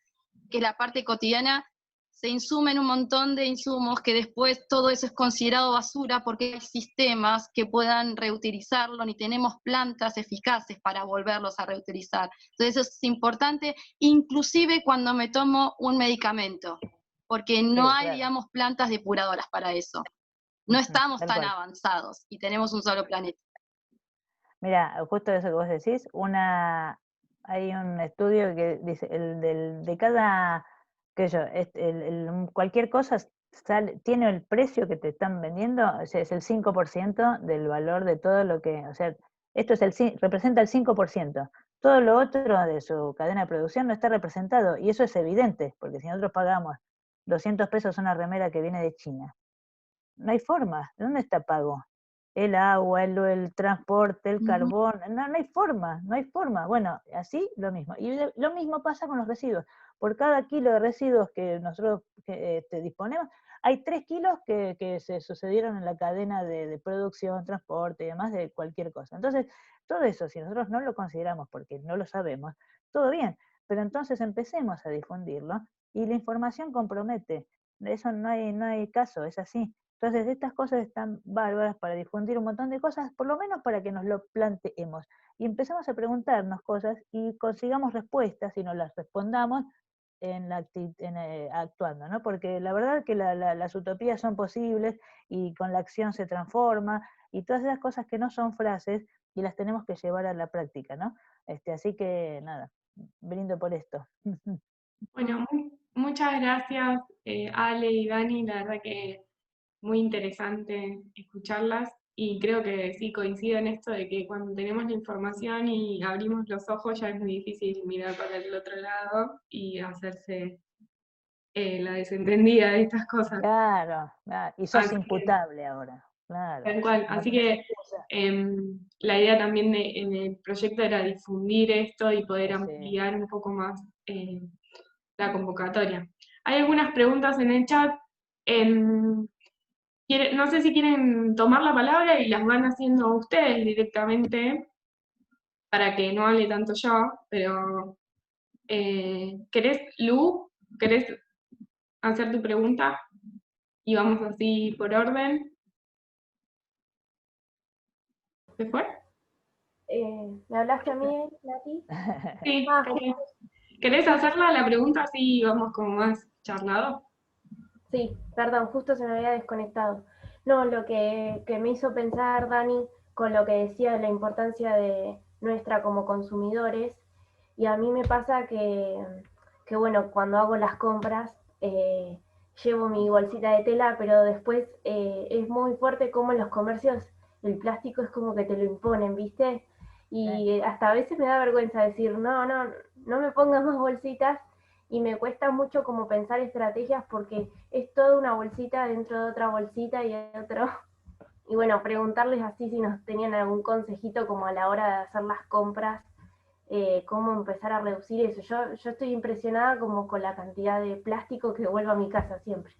que es la parte cotidiana, se insumen un montón de insumos que después todo eso es considerado basura porque hay sistemas que puedan reutilizarlo, ni tenemos plantas eficaces para volverlos a reutilizar. Entonces eso es importante, inclusive cuando me tomo un medicamento, porque no hay, digamos, plantas depuradoras para eso. No estamos tan avanzados y tenemos un solo planeta. Mira, justo eso que vos decís, hay un estudio que dice, de cada, qué sé yo, cualquier cosa tiene el precio que te están vendiendo, o sea, es el 5% del valor de todo lo que, o sea, esto representa el 5%. Todo lo otro de su cadena de producción no está representado, y eso es evidente, porque si nosotros pagamos 200 pesos una remera que viene de China, no hay forma, ¿de dónde está pago? El agua, el transporte, el carbón, no hay forma, no hay forma. Bueno, así lo mismo. Y lo mismo pasa con los residuos. Por cada kilo de residuos que nosotros disponemos, hay 3 kilos que se sucedieron en la cadena de producción, transporte y demás de cualquier cosa. Entonces, todo eso, si nosotros no lo consideramos porque no lo sabemos, todo bien, pero entonces empecemos a difundirlo y la información compromete. De eso no hay caso, es así. Entonces, estas cosas están bárbaras para difundir un montón de cosas, por lo menos para que nos lo planteemos. Y empecemos a preguntarnos cosas y consigamos respuestas y nos las respondamos actuando, ¿no? Porque la verdad que las utopías son posibles y con la acción se transforma y todas esas cosas que no son frases y las tenemos que llevar a la práctica, ¿no? Así que nada, brindo por esto. Bueno, muchas gracias, Ale y Dani, la verdad que muy interesante escucharlas y creo que sí coincido en esto de que cuando tenemos la información y abrimos los ojos ya es muy difícil mirar para el otro lado y hacerse la desentendida de estas cosas. Claro, y sos Así imputable ahora, claro. tal cual, así que la idea también en el proyecto era difundir esto y poder ampliar un poco más la convocatoria. Hay algunas preguntas en el chat. No sé si quieren tomar la palabra y las van haciendo ustedes directamente para que no hable tanto yo, pero ¿querés hacer tu pregunta? Y vamos así por orden. ¿Se fue? ¿Me hablaste a mí, Nati? Sí. ¿Querés hacerla la pregunta así vamos como más charlado? Sí, perdón, justo se me había desconectado. No, lo que me hizo pensar, Dani, con lo que decía de la importancia de nuestra como consumidores, y a mí me pasa que bueno, cuando hago las compras, llevo mi bolsita de tela, pero después es muy fuerte como en los comercios el plástico es como que te lo imponen, ¿viste? Y hasta a veces me da vergüenza decir, no me pongas más bolsitas, y me cuesta mucho como pensar estrategias porque es toda una bolsita dentro de otra bolsita y otro. Y bueno, preguntarles así si nos tenían algún consejito como a la hora de hacer las compras, cómo empezar a reducir eso. Yo estoy impresionada como con la cantidad de plástico que vuelvo a mi casa siempre.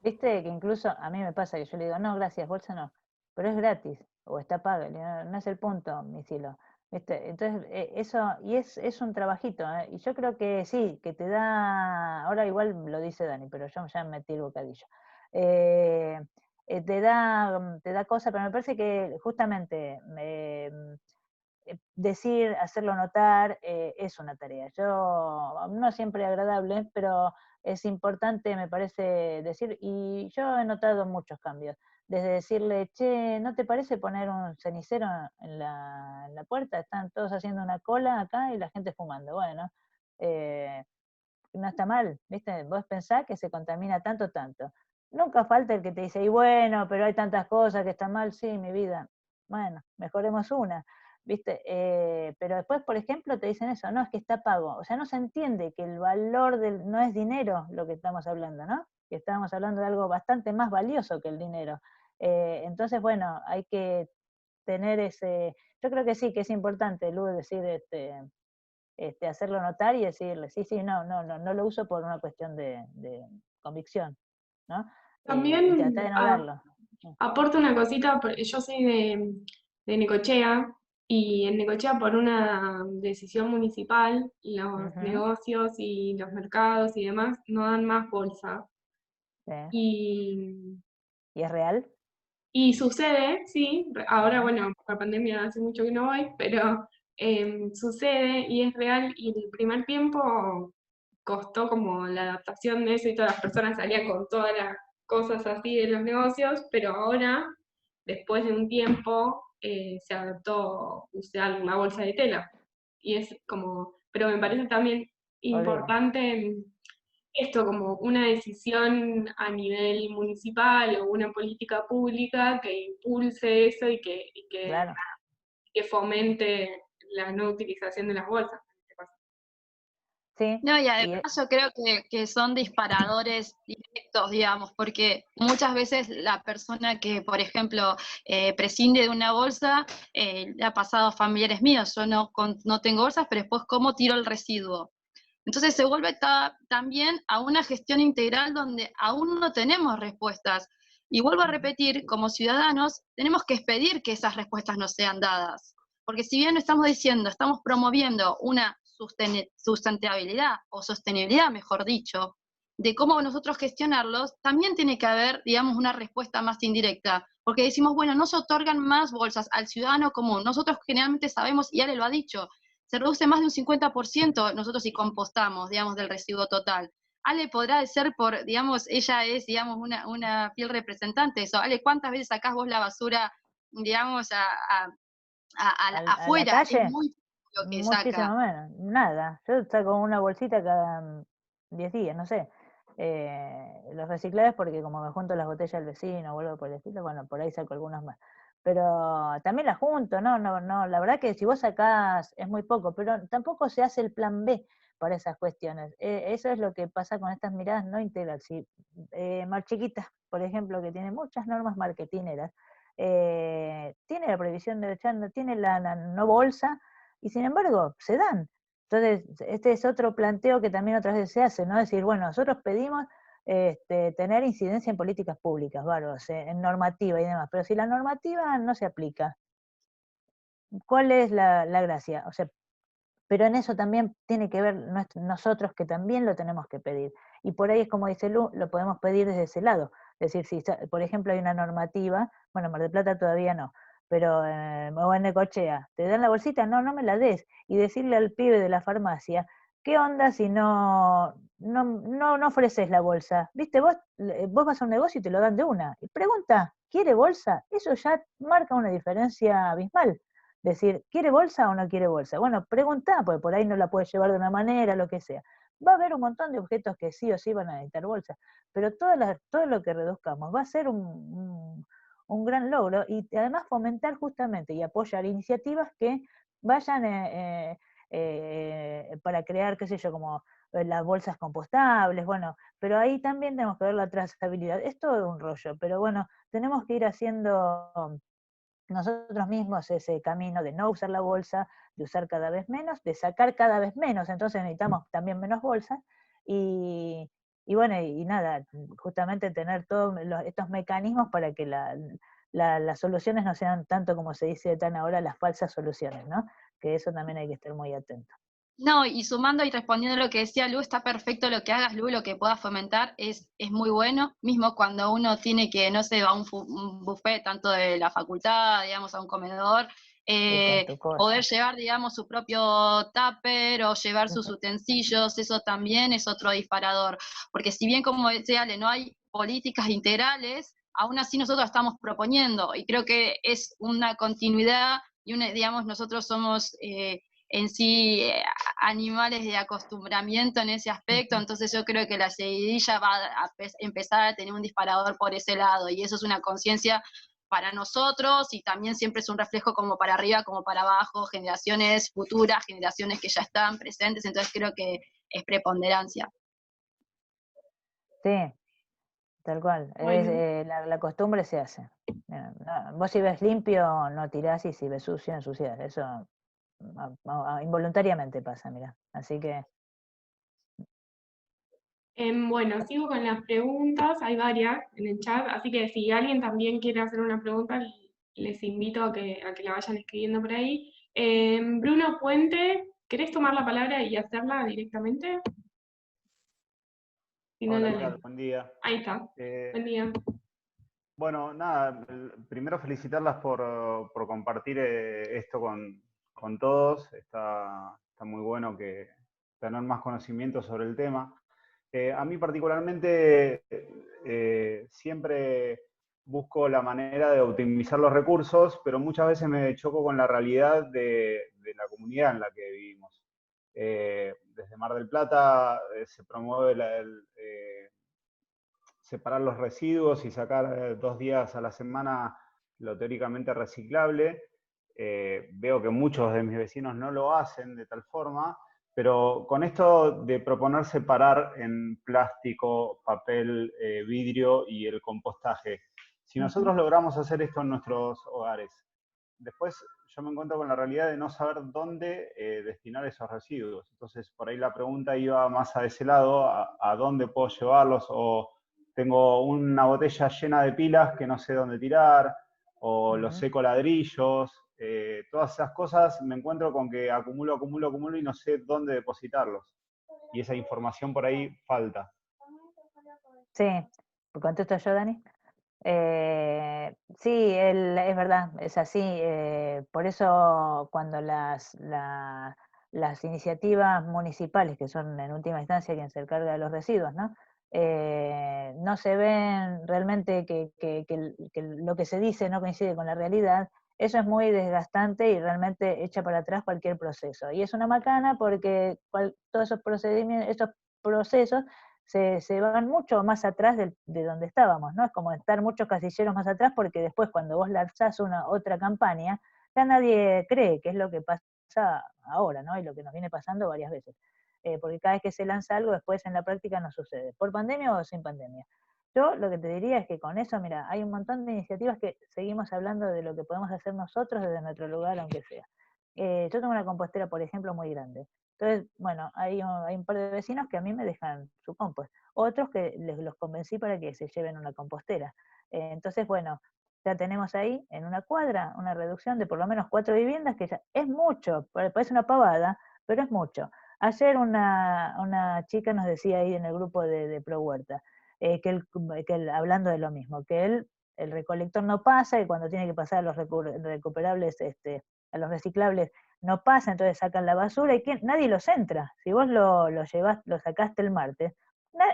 Viste que incluso a mí me pasa que yo le digo, no, gracias, bolsa no, pero es gratis, o está paga, no es el punto, mi cielo. ¿Viste? Entonces, eso, y es un trabajito, y yo creo que sí, que te da, ahora igual lo dice Dani, pero yo ya metí el bocadillo. Te da cosa, pero me parece que justamente decir, hacerlo notar, es una tarea. No siempre agradable, pero es importante, me parece, decir, y yo he notado muchos cambios. desde decirle, che, ¿no te parece poner un cenicero en la puerta? Están todos haciendo una cola acá y la gente fumando. Bueno, no está mal, ¿viste? Vos pensás que se contamina tanto, tanto. Nunca falta el que te dice, y bueno, pero hay tantas cosas que están mal, sí, mi vida. Bueno, mejoremos una, ¿viste? Pero después, por ejemplo, te dicen eso, no, es que está pago. O sea, no se entiende que el valor no es dinero lo que estamos hablando, ¿no? Que estamos hablando de algo bastante más valioso que el dinero. Entonces, bueno, hay que tener ese... Yo creo que sí, que es importante, Lu, decir, hacerlo notar y decirle, sí, sí, no lo uso por una cuestión de convicción, ¿no? Y También tratar de no verlo. aporto una cosita, porque yo soy de Necochea, y en Necochea por una decisión municipal, los negocios y los mercados y demás no dan más bolsa. Sí. Y ¿Y es real? Y sucede, sí, ahora bueno, por la pandemia hace mucho que no voy, pero sucede y es real, y el primer tiempo costó como la adaptación de eso y todas las personas salían con todas las cosas así de los negocios, pero ahora, después de un tiempo, se adaptó usar una bolsa de tela. Y es como, pero me parece también Olvídate. importante esto como una decisión a nivel municipal o una política pública que impulse eso Claro. que fomente la no utilización de las bolsas. Sí. No, y además yo creo que son disparadores directos, digamos, porque muchas veces la persona que, por ejemplo, prescinde de una bolsa, le ha pasado a familiares míos, yo no tengo bolsas, pero después cómo tiro el residuo. Entonces se vuelve también a una gestión integral donde aún no tenemos respuestas. Y vuelvo a repetir, como ciudadanos, tenemos que pedir que esas respuestas nos sean dadas. Porque si bien estamos diciendo, estamos promoviendo una sustentabilidad o sostenibilidad, mejor dicho, de cómo nosotros gestionarlos, también tiene que haber, digamos, una respuesta más indirecta. Porque decimos, bueno, no se otorgan más bolsas al ciudadano común. Nosotros generalmente sabemos, y Ale lo ha dicho, se reduce más de un 50% nosotros si compostamos, digamos, del residuo total. Ale podrá ser por, digamos, ella es, digamos, una fiel representante de eso. Ale, ¿cuántas veces sacás vos la basura, digamos, ¿A la afuera? Es calle? muy lo que Muchísimo saca. menos. Nada. Yo saco una bolsita cada 10 días, no sé. Los reciclables porque como me junto las botellas del vecino o algo por el estilo, bueno, por ahí saco algunos más. Pero también las junto, no, la verdad que si vos sacás es muy poco, pero tampoco se hace el plan B para esas cuestiones. Eso es lo que pasa con estas miradas no integrales. Si, Mar Chiquita, por ejemplo, que tiene muchas normas marketineras, tiene la prohibición de echar, tiene la no bolsa, y sin embargo se dan. Entonces, este es otro planteo que también otras veces se hace, ¿no? Decir, bueno, nosotros pedimos tener incidencia en políticas públicas, bárbaros, en normativa y demás, pero si la normativa no se aplica, ¿cuál es la gracia? O sea, pero en eso también tiene que ver nosotros que también lo tenemos que pedir. Y por ahí es como dice Lu, lo podemos pedir desde ese lado. Es decir, si por ejemplo hay una normativa, bueno, Mar del Plata todavía no, pero o en Necochea, ¿te dan la bolsita? No, no me la des. Y decirle al pibe de la farmacia, ¿qué onda si no ofreces la bolsa? ¿Viste? Vos vas a un negocio y te lo dan de una. Y pregunta, ¿quiere bolsa? Eso ya marca una diferencia abismal. Decir, ¿quiere bolsa o no quiere bolsa? Bueno, preguntá, porque por ahí no la puede llevar de una manera, lo que sea. Va a haber un montón de objetos que sí o sí van a necesitar bolsa, pero todo lo que reduzcamos va a ser un gran logro y además fomentar justamente y apoyar iniciativas que vayan para crear, qué sé yo, como las bolsas compostables, bueno, pero ahí también tenemos que ver la trazabilidad. Es todo un rollo, pero bueno, tenemos que ir haciendo nosotros mismos ese camino de no usar la bolsa, de usar cada vez menos, de sacar cada vez menos, entonces necesitamos también menos bolsas, y bueno, y nada, justamente tener todos estos mecanismos para que las soluciones no sean tanto como se dice tan ahora las falsas soluciones, ¿no? Que eso también hay que estar muy atento. No, y sumando y respondiendo a lo que decía Lu, está perfecto lo que hagas, Lu, lo que puedas fomentar es muy bueno, mismo cuando uno tiene que, no sé, va a un buffet, tanto de la facultad, digamos, a un comedor, Con tu cosa. poder llevar, digamos, su propio tupper o llevar sus utensilios, eso también es otro disparador, porque si bien, como decía Ale, no hay políticas integrales, aún así nosotros estamos proponiendo, y creo que es una continuidad, y digamos, nosotros somos en sí animales de acostumbramiento en ese aspecto, entonces yo creo que la seguidilla va a empezar a tener un disparador por ese lado, y eso es una conciencia para nosotros, y también siempre es un reflejo como para arriba, como para abajo, generaciones futuras, generaciones que ya están presentes, entonces creo que es preponderancia. Sí, tal cual. Bueno. La costumbre se hace. Vos si ves limpio, no tirás, y si ves sucio, ensuciás. Eso involuntariamente pasa, mira. Así que... Bueno, sigo con las preguntas, hay varias en el chat, así que si alguien también quiere hacer una pregunta, les invito a que la vayan escribiendo por ahí. Bruno Puente, ¿querés tomar la palabra y hacerla directamente? Si no, Hola, la ¿qué tal? leo. Buen día. Ahí está. Buen día. Bueno, nada, primero felicitarlas por compartir esto con todos. Está muy bueno que tener más conocimiento sobre el tema. A mí particularmente siempre busco la manera de optimizar los recursos, pero muchas veces me choco con la realidad de la comunidad en la que vivimos. Desde Mar del Plata se promueve separar los residuos y sacar 2 días a la semana lo teóricamente reciclable. Veo que muchos de mis vecinos no lo hacen de tal forma, pero con esto de proponer separar en plástico, papel, vidrio y el compostaje, si nosotros logramos hacer esto en nuestros hogares, después yo me encuentro con la realidad de no saber dónde destinar esos residuos. Entonces, por ahí la pregunta iba más a ese lado, a dónde puedo llevarlos, o tengo una botella llena de pilas que no sé dónde tirar, o los seco ladrillos, todas esas cosas me encuentro con que acumulo y no sé dónde depositarlos. Y esa información por ahí falta. Sí, ¿contesto yo, Dani? Sí, es verdad, es así. Por eso cuando las iniciativas municipales, que son en última instancia quien se encarga de los residuos, ¿no? No se ven realmente que lo que se dice no coincide con la realidad, eso es muy desgastante y realmente echa para atrás cualquier proceso. Y es una macana porque todos esos procedimientos, esos procesos se van mucho más atrás de donde estábamos, ¿no? Es como estar muchos casilleros más atrás, porque después cuando vos lanzás otra campaña, ya nadie cree, que es lo que pasa ahora, ¿no? Y lo que nos viene pasando varias veces. Porque cada vez que se lanza algo, después en la práctica no sucede, por pandemia o sin pandemia. Yo lo que te diría es que con eso, mira, hay un montón de iniciativas que seguimos hablando de lo que podemos hacer nosotros desde nuestro lugar, aunque sea. Yo tengo una compostera, por ejemplo, muy grande. Entonces, bueno, hay un par de vecinos que a mí me dejan su compost. Otros que los convencí para que se lleven una compostera. Entonces, bueno, ya tenemos ahí en una cuadra una reducción de por lo menos 4 viviendas, que ya es mucho, parece una pavada, pero es mucho. Ayer una chica nos decía ahí en el grupo de Pro Huerta, hablando de lo mismo, que el recolector no pasa, y cuando tiene que pasar a los recuperables, a los reciclables, no pasa, entonces sacan la basura y nadie los entra. Si vos lo sacaste el martes,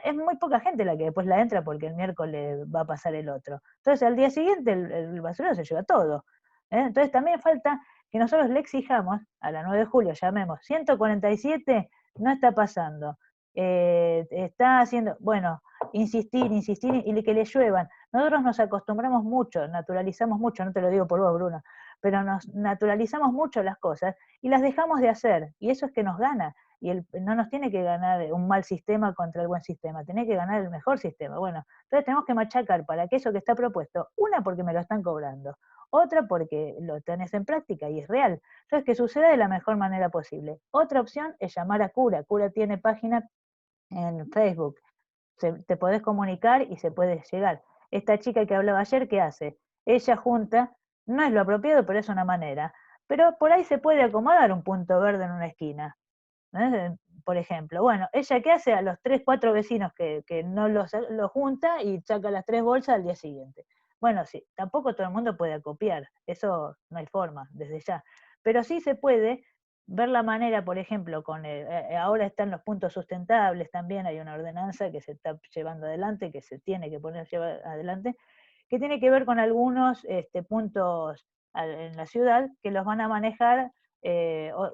es muy poca gente la que después la entra, porque el miércoles va a pasar el otro. Entonces al día siguiente el basurero se lleva todo. Entonces también falta que nosotros le exijamos a la 9 de julio, llamemos 147, no está pasando. Está haciendo, bueno, insistir y que le lluevan. Nosotros nos acostumbramos mucho, naturalizamos mucho, no te lo digo por vos, Bruno, pero nos naturalizamos mucho las cosas y las dejamos de hacer, y eso es que nos gana. Y no nos tiene que ganar un mal sistema contra el buen sistema, tiene que ganar el mejor sistema. Bueno, entonces tenemos que machacar para que eso que está propuesto, una, porque me lo están cobrando, otra, porque lo tenés en práctica y es real. Entonces, que suceda de la mejor manera posible. Otra opción es llamar a Cura. Cura tiene página en Facebook. Te podés comunicar y se puede llegar. Esta chica que hablaba ayer, ¿qué hace? Ella junta, no es lo apropiado, pero es una manera. Pero por ahí se puede acomodar un punto verde en una esquina. Por ejemplo, bueno, ella qué hace a los 3, 4 vecinos que no los junta y saca las 3 bolsas al día siguiente. Bueno, sí, tampoco todo el mundo puede acopiar, eso no hay forma, desde ya. Pero sí se puede ver la manera, por ejemplo, ahora están los puntos sustentables, también hay una ordenanza que se está llevando adelante, que se tiene que llevar adelante, que tiene que ver con algunos puntos en la ciudad que los van a manejar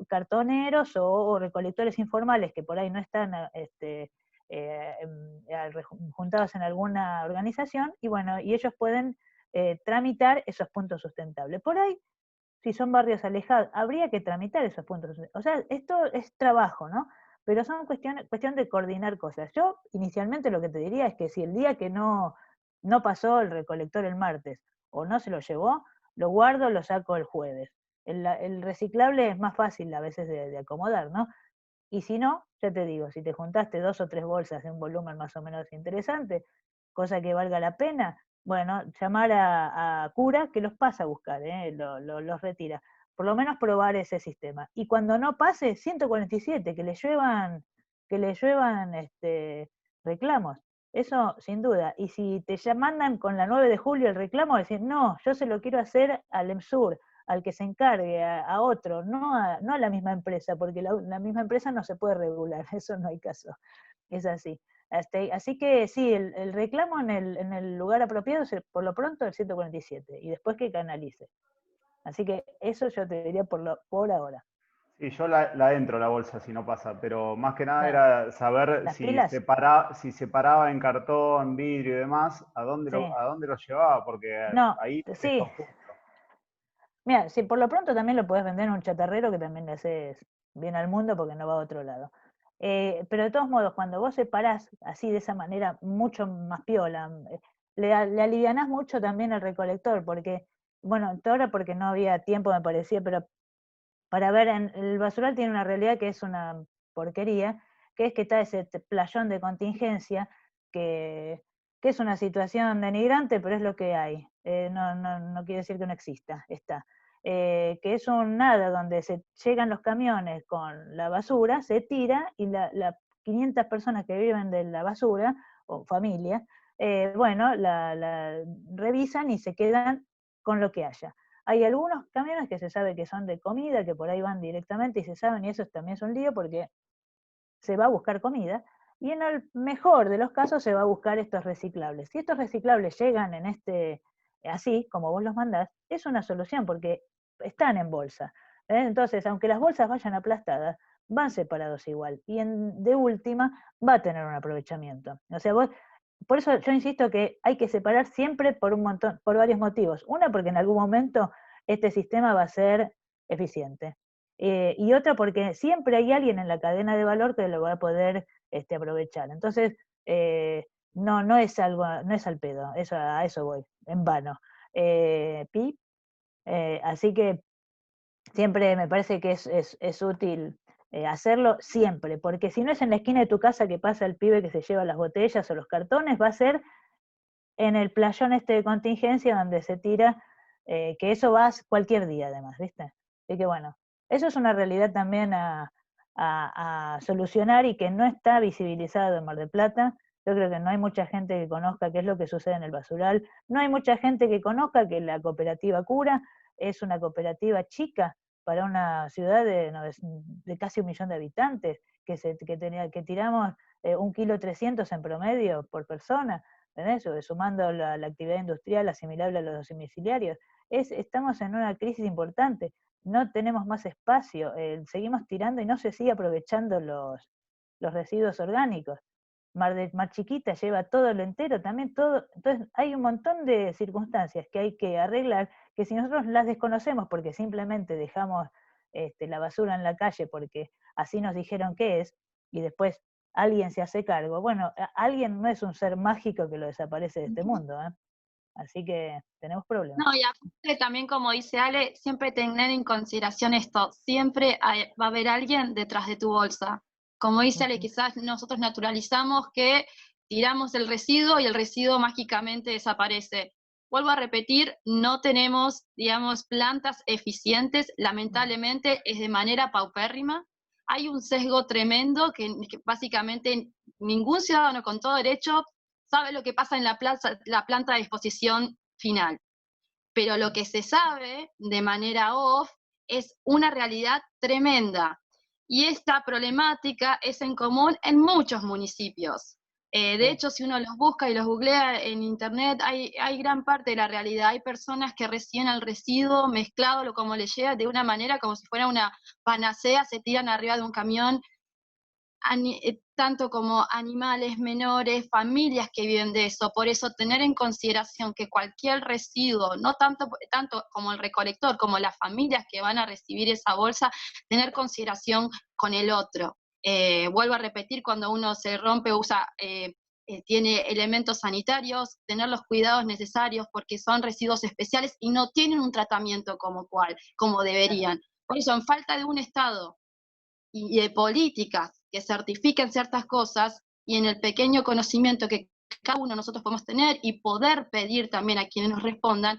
cartoneros o recolectores informales que por ahí no están juntados en alguna organización, y bueno, y ellos pueden tramitar esos puntos sustentables. Por ahí, si son barrios alejados, habría que tramitar esos puntos sustentables. O sea, esto es trabajo, ¿no? Pero son cuestión de coordinar cosas. Yo inicialmente lo que te diría es que si el día que no pasó el recolector el martes o no se lo llevó, lo guardo, lo saco el jueves. El reciclable es más fácil a veces de acomodar, ¿no? Y si no, ya te digo, si te juntaste 2 o 3 bolsas de un volumen más o menos interesante, cosa que valga la pena, bueno, llamar a Cura que los pasa a buscar, los retira. Por lo menos probar ese sistema. Y cuando no pase, 147, que le lluevan reclamos. Eso sin duda. Y si te mandan con la 9 de julio el reclamo, decir, no, yo se lo quiero hacer al EMSUR, al que se encargue, a otro, no a la misma empresa, porque la misma empresa no se puede regular, eso no hay caso, es así. Así que sí, el reclamo en el lugar apropiado es por lo pronto el 147, y después que canalice. Así que eso yo te diría por ahora. Sí, yo la entro la bolsa si no pasa, pero más que nada Claro. era saber ¿Las si pilas? si separaba en cartón, vidrio y demás, a dónde Sí. lo llevaba, porque No, ahí sí. está justo. Mira, si por lo pronto también lo podés vender en un chatarrero, que también le haces bien al mundo porque no va a otro lado. Pero de todos modos, cuando vos separás así de esa manera mucho más piola, le alivianás mucho también al recolector, porque, bueno, ahora porque no había tiempo me parecía, pero para ver, el basural tiene una realidad que es una porquería, que es que está ese playón de contingencia, que es una situación denigrante, pero es lo que hay. No quiere decir que no exista, está. Que es un nada donde se llegan los camiones con la basura, se tira y las 500 personas que viven de la basura, o familia, bueno, la revisan y se quedan con lo que haya. Hay algunos camiones que se sabe que son de comida, que por ahí van directamente y se saben, y eso también es un lío porque se va a buscar comida, y en el mejor de los casos se va a buscar estos reciclables. Si estos reciclables llegan en así, como vos los mandás, es una solución porque están en bolsa. Entonces, aunque las bolsas vayan aplastadas, van separados igual, y de última va a tener un aprovechamiento. O sea, por eso yo insisto que hay que separar siempre por varios motivos. Una, porque en algún momento este sistema va a ser eficiente. Y otra, porque siempre hay alguien en la cadena de valor que lo va a poder aprovechar. Entonces, no es al pedo, a eso voy, en vano. Así que siempre me parece que es útil hacerlo siempre, porque si no es en la esquina de tu casa que pasa el pibe que se lleva las botellas o los cartones, va a ser en el playón de contingencia donde se tira, que eso va cualquier día además, ¿viste? Así que bueno, eso es una realidad también a solucionar y que no está visibilizado en Mar del Plata. Yo creo que no hay mucha gente que conozca qué es lo que sucede en el basural, no hay mucha gente que conozca que la cooperativa Cura es una cooperativa chica para una ciudad de casi 1 millón de habitantes, que tiramos 1,3 kg en promedio por persona, ¿entendés? Sumando la actividad industrial asimilable a los domiciliarios. Estamos en una crisis importante, no tenemos más espacio, seguimos tirando y no se sigue aprovechando los residuos orgánicos. Mar Chiquita lleva todo lo entero, también todo. Entonces hay un montón de circunstancias que hay que arreglar, que si nosotros las desconocemos porque simplemente dejamos la basura en la calle porque así nos dijeron que es, y después alguien se hace cargo, bueno, alguien no es un ser mágico que lo desaparece de este mundo, ¿eh? Así que tenemos problemas. No, y aparte también, como dice Ale, siempre tener en consideración esto, siempre va a haber alguien detrás de tu bolsa. Como dice Ale, quizás nosotros naturalizamos que tiramos el residuo y el residuo mágicamente desaparece. Vuelvo a repetir, no tenemos, digamos, plantas eficientes, lamentablemente es de manera paupérrima. Hay un sesgo tremendo que básicamente ningún ciudadano con todo derecho sabe lo que pasa en la planta de disposición final. Pero lo que se sabe de manera off es una realidad tremenda. Y esta problemática es en común en muchos municipios. De hecho, si uno los busca y los googlea en internet, hay gran parte de la realidad. Hay personas que reciben el residuo mezclado, como le llega, de una manera como si fuera una panacea, se tiran arriba de un camión, tanto como animales menores, familias que viven de eso. Por eso tener en consideración que cualquier residuo, no tanto como el recolector, como las familias que van a recibir esa bolsa, tener consideración con el otro. Vuelvo a repetir, cuando uno se rompe, tiene elementos sanitarios, tener los cuidados necesarios porque son residuos especiales y no tienen un tratamiento como deberían. Por eso, en falta de un Estado y de políticas que certifiquen ciertas cosas y en el pequeño conocimiento que cada uno de nosotros podemos tener y poder pedir también a quienes nos respondan,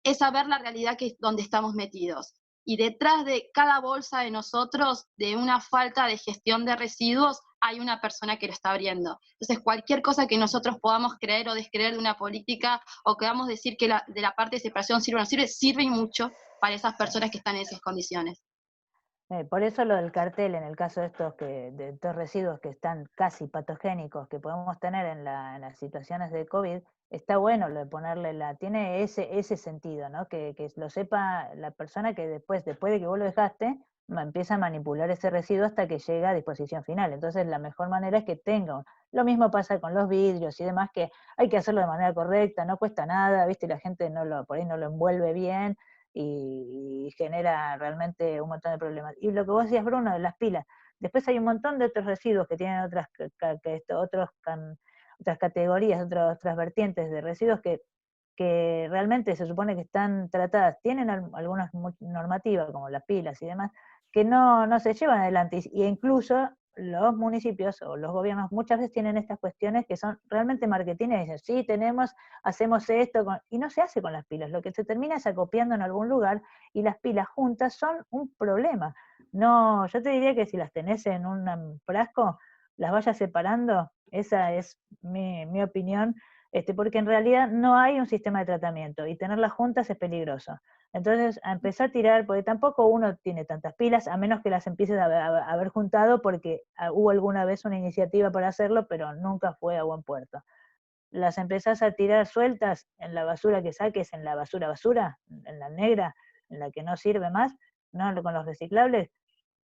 es saber la realidad donde estamos metidos. Y detrás de cada bolsa de nosotros, de una falta de gestión de residuos, hay una persona que lo está abriendo. Entonces, cualquier cosa que nosotros podamos creer o descreer de una política, o que vamos a decir que de la parte de separación sirve o no sirve, sirve y mucho para esas personas que están en esas condiciones. Por eso lo del cartel, en el caso de estos residuos que están casi patogénicos que podemos tener en las situaciones de COVID, está bueno lo de ponerle tiene ese sentido, ¿no? Que lo sepa la persona que después de que vos lo dejaste, empieza a manipular ese residuo hasta que llega a disposición final. Entonces la mejor manera es que tenga. Lo mismo pasa con los vidrios y demás, que hay que hacerlo de manera correcta, no cuesta nada, ¿viste? La gente por ahí no lo envuelve bien, y genera realmente un montón de problemas. Y lo que vos decías, Bruno, de las pilas, después hay un montón de otros residuos que tienen otras categorías, otras vertientes de residuos que realmente se supone que están tratadas, tienen algunas normativas, como las pilas y demás, que no se llevan adelante, e incluso los municipios o los gobiernos muchas veces tienen estas cuestiones que son realmente marketing y dicen, sí, hacemos esto, y no se hace con las pilas, lo que se termina es acopiando en algún lugar, y las pilas juntas son un problema. No, yo te diría que si las tenés en un frasco, las vayas separando, esa es mi opinión, porque en realidad no hay un sistema de tratamiento, y tenerlas juntas es peligroso. Entonces, a empezar a tirar, porque tampoco uno tiene tantas pilas, a menos que las empieces a haber juntado, porque hubo alguna vez una iniciativa para hacerlo, pero nunca fue a buen puerto. Las empezás a tirar sueltas en la basura que saques, en la basura, en la negra, en la que no sirve más, no con los reciclables,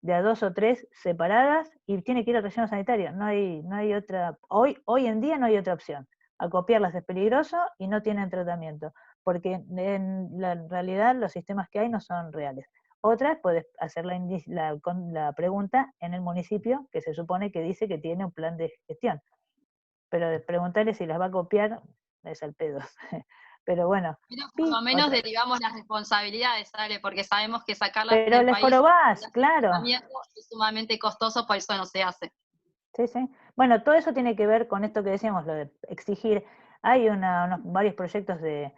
de a 2 o 3 separadas, y tiene que ir al relleno sanitario. No hay otra, hoy en día no hay otra opción. Acopiarlas es peligroso y no tienen tratamiento, porque en la realidad los sistemas que hay no son reales. Otra, puedes hacer la pregunta en el municipio, que se supone que dice que tiene un plan de gestión, pero preguntarle si las va a copiar es al pedo. Pero bueno. Pero por lo menos derivamos las responsabilidades, ¿sale? Porque sabemos que sacarlas pero del les país jorobás, claro. Es sumamente costoso, por eso no se hace. Sí, sí. Bueno, todo eso tiene que ver con esto que decíamos, lo de exigir. Hay varios proyectos de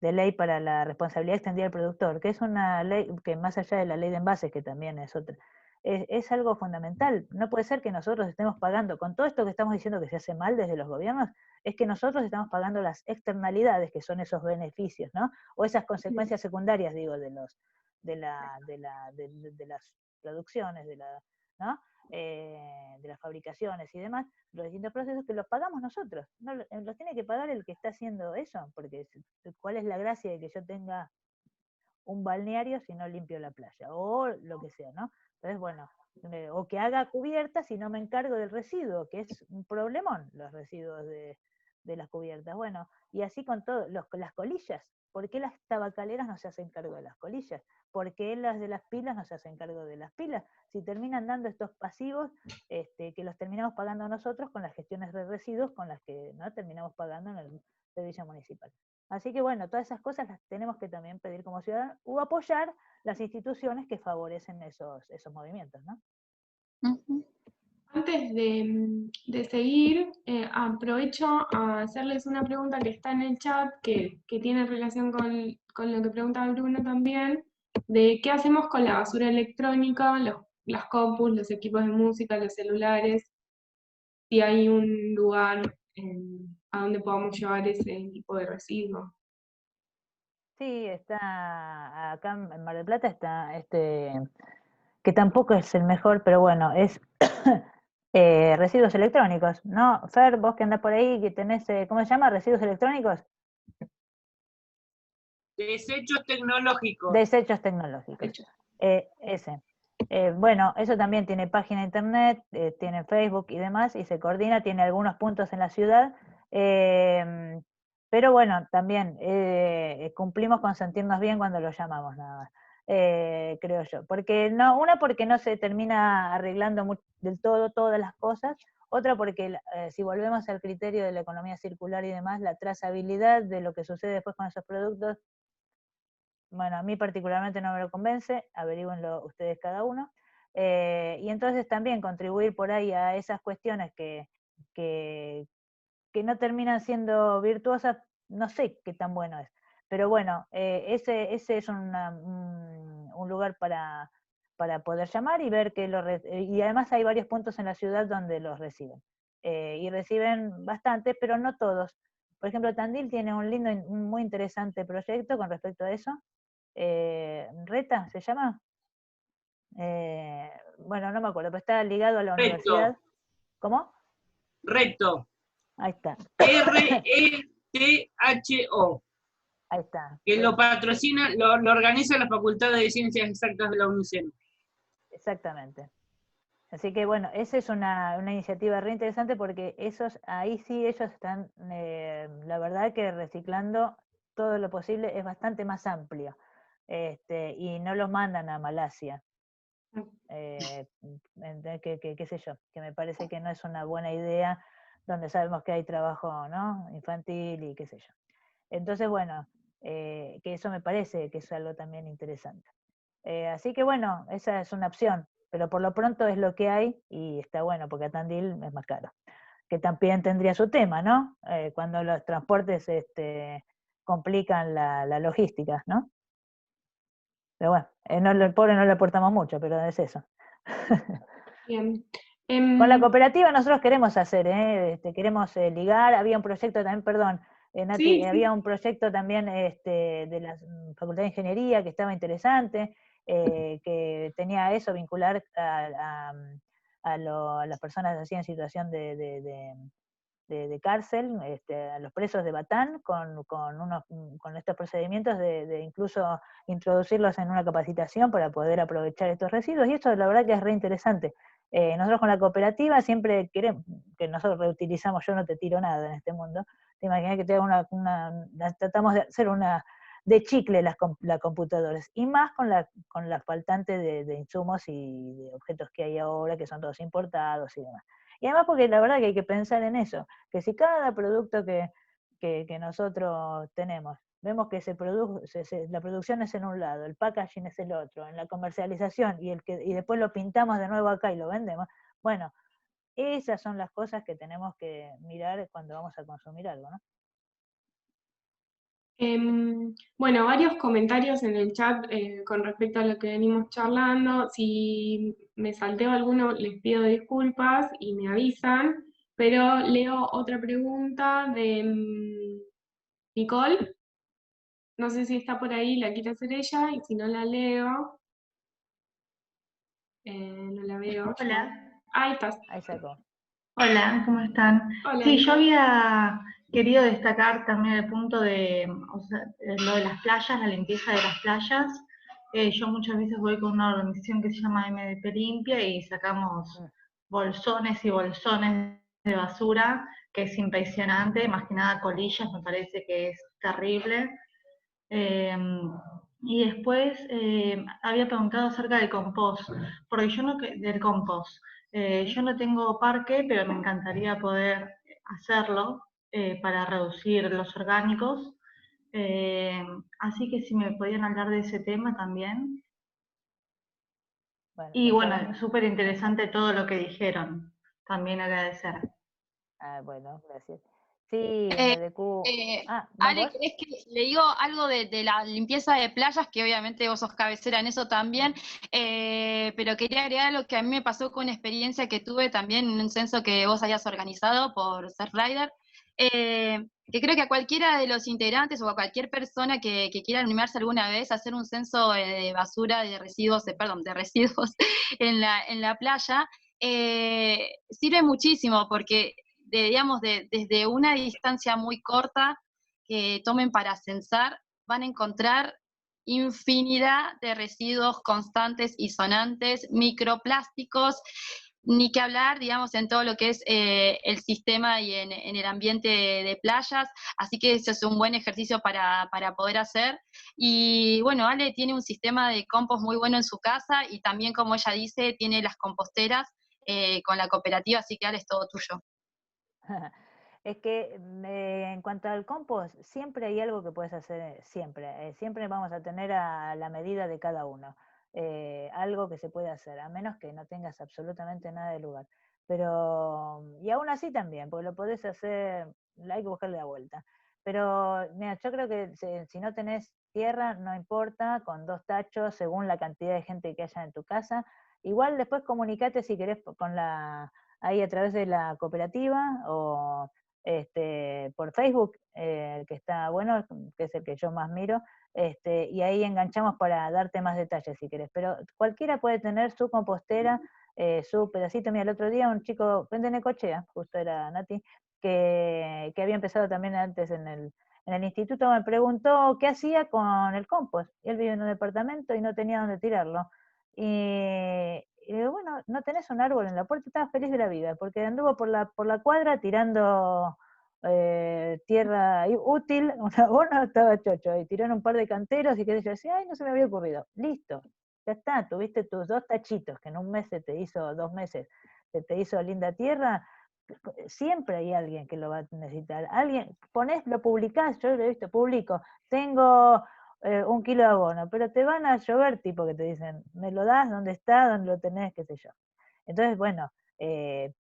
ley para la responsabilidad extendida del productor, que es una ley que, más allá de la ley de envases, que también es otra, es algo fundamental. No puede ser que nosotros estemos pagando, con todo esto que estamos diciendo que se hace mal desde los gobiernos, es que nosotros estamos pagando las externalidades, que son esos beneficios, ¿no? O esas consecuencias secundarias, digo, de las producciones, ¿no? De las fabricaciones y demás, los distintos procesos, que los pagamos nosotros, no los tiene que pagar el que está haciendo eso, porque ¿cuál es la gracia de que yo tenga un balneario si no limpio la playa? O lo que sea, ¿no? Entonces, bueno, o que haga cubiertas si no me encargo del residuo, que es un problemón, los residuos de las cubiertas. Bueno, y así con todo, las colillas. ¿Por qué las tabacaleras no se hacen cargo de las colillas? ¿Por qué las de las pilas no se hacen cargo de las pilas? Si terminan dando estos pasivos, que los terminamos pagando nosotros con las gestiones de residuos, con las que no terminamos pagando en el servicio municipal. Así que bueno, todas esas cosas las tenemos que también pedir como ciudadanos, o apoyar las instituciones que favorecen esos movimientos, ¿no? Uh-huh. Antes de seguir, aprovecho a hacerles una pregunta que está en el chat, que tiene relación con lo que preguntaba Bruno también, de qué hacemos con la basura electrónica, las compus, los equipos de música, los celulares, si hay un lugar a donde podamos llevar ese tipo de residuos. Sí, está acá en Mar del Plata, está que tampoco es el mejor, pero bueno, es Residuos electrónicos, ¿no? Fer, vos que andás por ahí, que tenés, ¿cómo se llama? ¿Residuos electrónicos? Desechos tecnológicos. Desechos tecnológicos. Ese. Bueno, eso también tiene página de internet, tiene Facebook y demás, y se coordina, tiene algunos puntos en la ciudad, pero bueno, también cumplimos con sentirnos bien cuando lo llamamos, nada más, creo yo. Porque porque no se termina arreglando del todo todas las cosas, otra porque si volvemos al criterio de la economía circular y demás, la trazabilidad de lo que sucede después con esos productos, bueno, a mí particularmente no me lo convence, averígüenlo ustedes cada uno. Y entonces también contribuir por ahí a esas cuestiones que no terminan siendo virtuosas, no sé qué tan bueno es. Pero bueno, ese es un lugar para poder llamar y ver que y además hay varios puntos en la ciudad donde los reciben. Y reciben bastante, pero no todos. Por ejemplo, Tandil tiene un muy interesante proyecto con respecto a eso. ¿Reta se llama? Bueno, no me acuerdo, pero está ligado a la universidad. ¿Cómo? Recto. Ahí está. RETHO. Ahí está. Que lo patrocina, lo organiza la Facultad de Ciencias Exactas de la UNICEN. Exactamente. Así que bueno, esa es una iniciativa re interesante porque ahí sí ellos están, la verdad que reciclando todo lo posible, es bastante más amplio. Y no los mandan a Malasia. Qué sé yo, que me parece que no es una buena idea, donde sabemos que hay trabajo, ¿no?, infantil y qué sé yo. Entonces, bueno, que eso me parece que es algo también interesante. Así que bueno, esa es una opción, pero por lo pronto es lo que hay y está bueno, porque a Tandil es más caro. Que también tendría su tema, ¿no? Cuando los transportes complican la logística, ¿no? Pero bueno, el pobre no le aportamos mucho, pero es eso. Bien. Con la cooperativa nosotros queremos hacer, queremos ligar, había un proyecto también, perdón, Nati, sí. había un proyecto también de la Facultad de Ingeniería que estaba interesante, que tenía eso, vincular a las personas así en situación de cárcel, a los presos de Batán, con estos procedimientos de incluso introducirlos en una capacitación para poder aprovechar estos residuos, y esto la verdad que es re interesante. Nosotros con la cooperativa siempre queremos, que nosotros reutilizamos, yo no te tiro nada en este mundo, te imaginas que te haga tratamos de hacer una de chicle las computadoras, y más con la faltante de insumos y de objetos que hay ahora, que son todos importados y demás. Y además porque la verdad que hay que pensar en eso, que si cada producto que nosotros tenemos, vemos que la producción es en un lado, el packaging es el otro, en la comercialización, y después lo pintamos de nuevo acá y lo vendemos, bueno, esas son las cosas que tenemos que mirar cuando vamos a consumir algo, ¿no? Bueno, varios comentarios en el chat con respecto a lo que venimos charlando. Si me salteo alguno, les pido disculpas y me avisan, pero leo otra pregunta de Nicole. No sé si está por ahí, la quiere hacer ella, y si no la leo, no la veo. Hola. Ahí estás. Ahí sacó. Hola, ¿cómo están? Hola. Sí, yo había querido destacar también el punto de lo de las playas, la limpieza de las playas. Yo muchas veces voy con una organización que se llama MDP Limpia y sacamos bolsones y bolsones de basura, que es impresionante, más que nada colillas, me parece que es terrible. Y después había preguntado acerca del compost, porque del compost. Yo no tengo parque, pero me encantaría poder hacerlo para reducir los orgánicos. Así que si me podían hablar de ese tema también. Bueno, y bueno, súper interesante todo lo que dijeron. También agradecer. Bueno, gracias. Sí, MDQ. Ale, ¿querés que le digo algo de la limpieza de playas? Que obviamente vos sos cabecera en eso también, pero quería agregar algo que a mí me pasó con una experiencia que tuve también en un censo que vos hayas organizado por Surf Rider, que creo que a cualquiera de los integrantes o a cualquier persona que quiera animarse alguna vez a hacer un censo de basura, de residuos en la playa, sirve muchísimo porque, digamos, desde una distancia muy corta que tomen para censar, van a encontrar infinidad de residuos constantes y sonantes, microplásticos, ni que hablar, digamos, en todo lo que es el sistema y en el ambiente de playas, así que eso es un buen ejercicio para poder hacer. Y bueno, Ale tiene un sistema de compost muy bueno en su casa y también, como ella dice, tiene las composteras con la cooperativa, así que Ale, es todo tuyo. Es que en cuanto al compost, siempre hay algo que puedes hacer, siempre. Siempre vamos a tener a la medida de cada uno. Algo que se puede hacer, a menos que no tengas absolutamente nada de lugar. Pero, y aún así también, porque lo podés hacer, hay que buscarle la vuelta. Pero, mira, yo creo que si no tenés tierra, no importa, con 2 tachos, según la cantidad de gente que haya en tu casa. Igual después comunicate si querés con ahí a través de la cooperativa o por Facebook, que está bueno, que es el que yo más miro, y ahí enganchamos para darte más detalles si querés. Pero cualquiera puede tener su compostera, su pedacito. Mira, el otro día un chico de Necochea, justo era Nati, que había empezado también antes en el instituto, me preguntó qué hacía con el compost. Él vive en un departamento y no tenía dónde tirarlo. Y digo, bueno, no tenés un árbol en la puerta, estaba feliz de la vida, porque anduvo por la cuadra tirando tierra útil, un abono, estaba chocho, y tiró en un par de canteros y que yo decía, ay, no se me había ocurrido. Listo, ya está, tuviste tus 2 tachitos, que en un mes se te hizo, 2 meses, se te hizo linda tierra. Siempre hay alguien que lo va a necesitar. Alguien, ponés, lo publicás, yo lo he visto, publico, tengo 1 kilo de abono, pero te van a llover tipo que te dicen, me lo das, ¿dónde está? ¿Dónde lo tenés? Qué sé yo. Entonces, bueno, se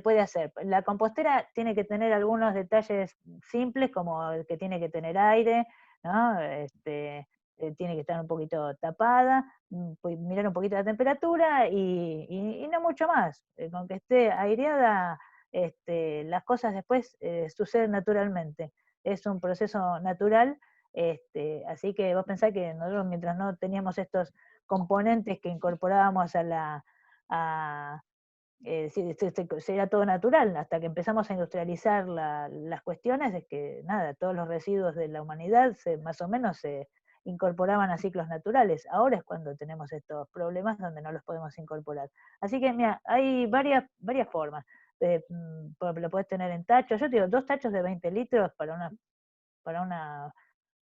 puede hacer. La compostera tiene que tener algunos detalles simples, como que tiene que tener aire, ¿no? Tiene que estar un poquito tapada, mirar un poquito la temperatura y no mucho más. Con que esté aireada, las cosas después suceden naturalmente. Es un proceso natural, así que vos pensás que nosotros, mientras no teníamos estos componentes que incorporábamos era todo natural, hasta que empezamos a industrializar las cuestiones, es que nada, todos los residuos de la humanidad más o menos se incorporaban a ciclos naturales. Ahora es cuando tenemos estos problemas donde no los podemos incorporar. Así que mira, hay varias formas. Lo puedes tener en tachos, yo te digo, 2 tachos de 20 litros para una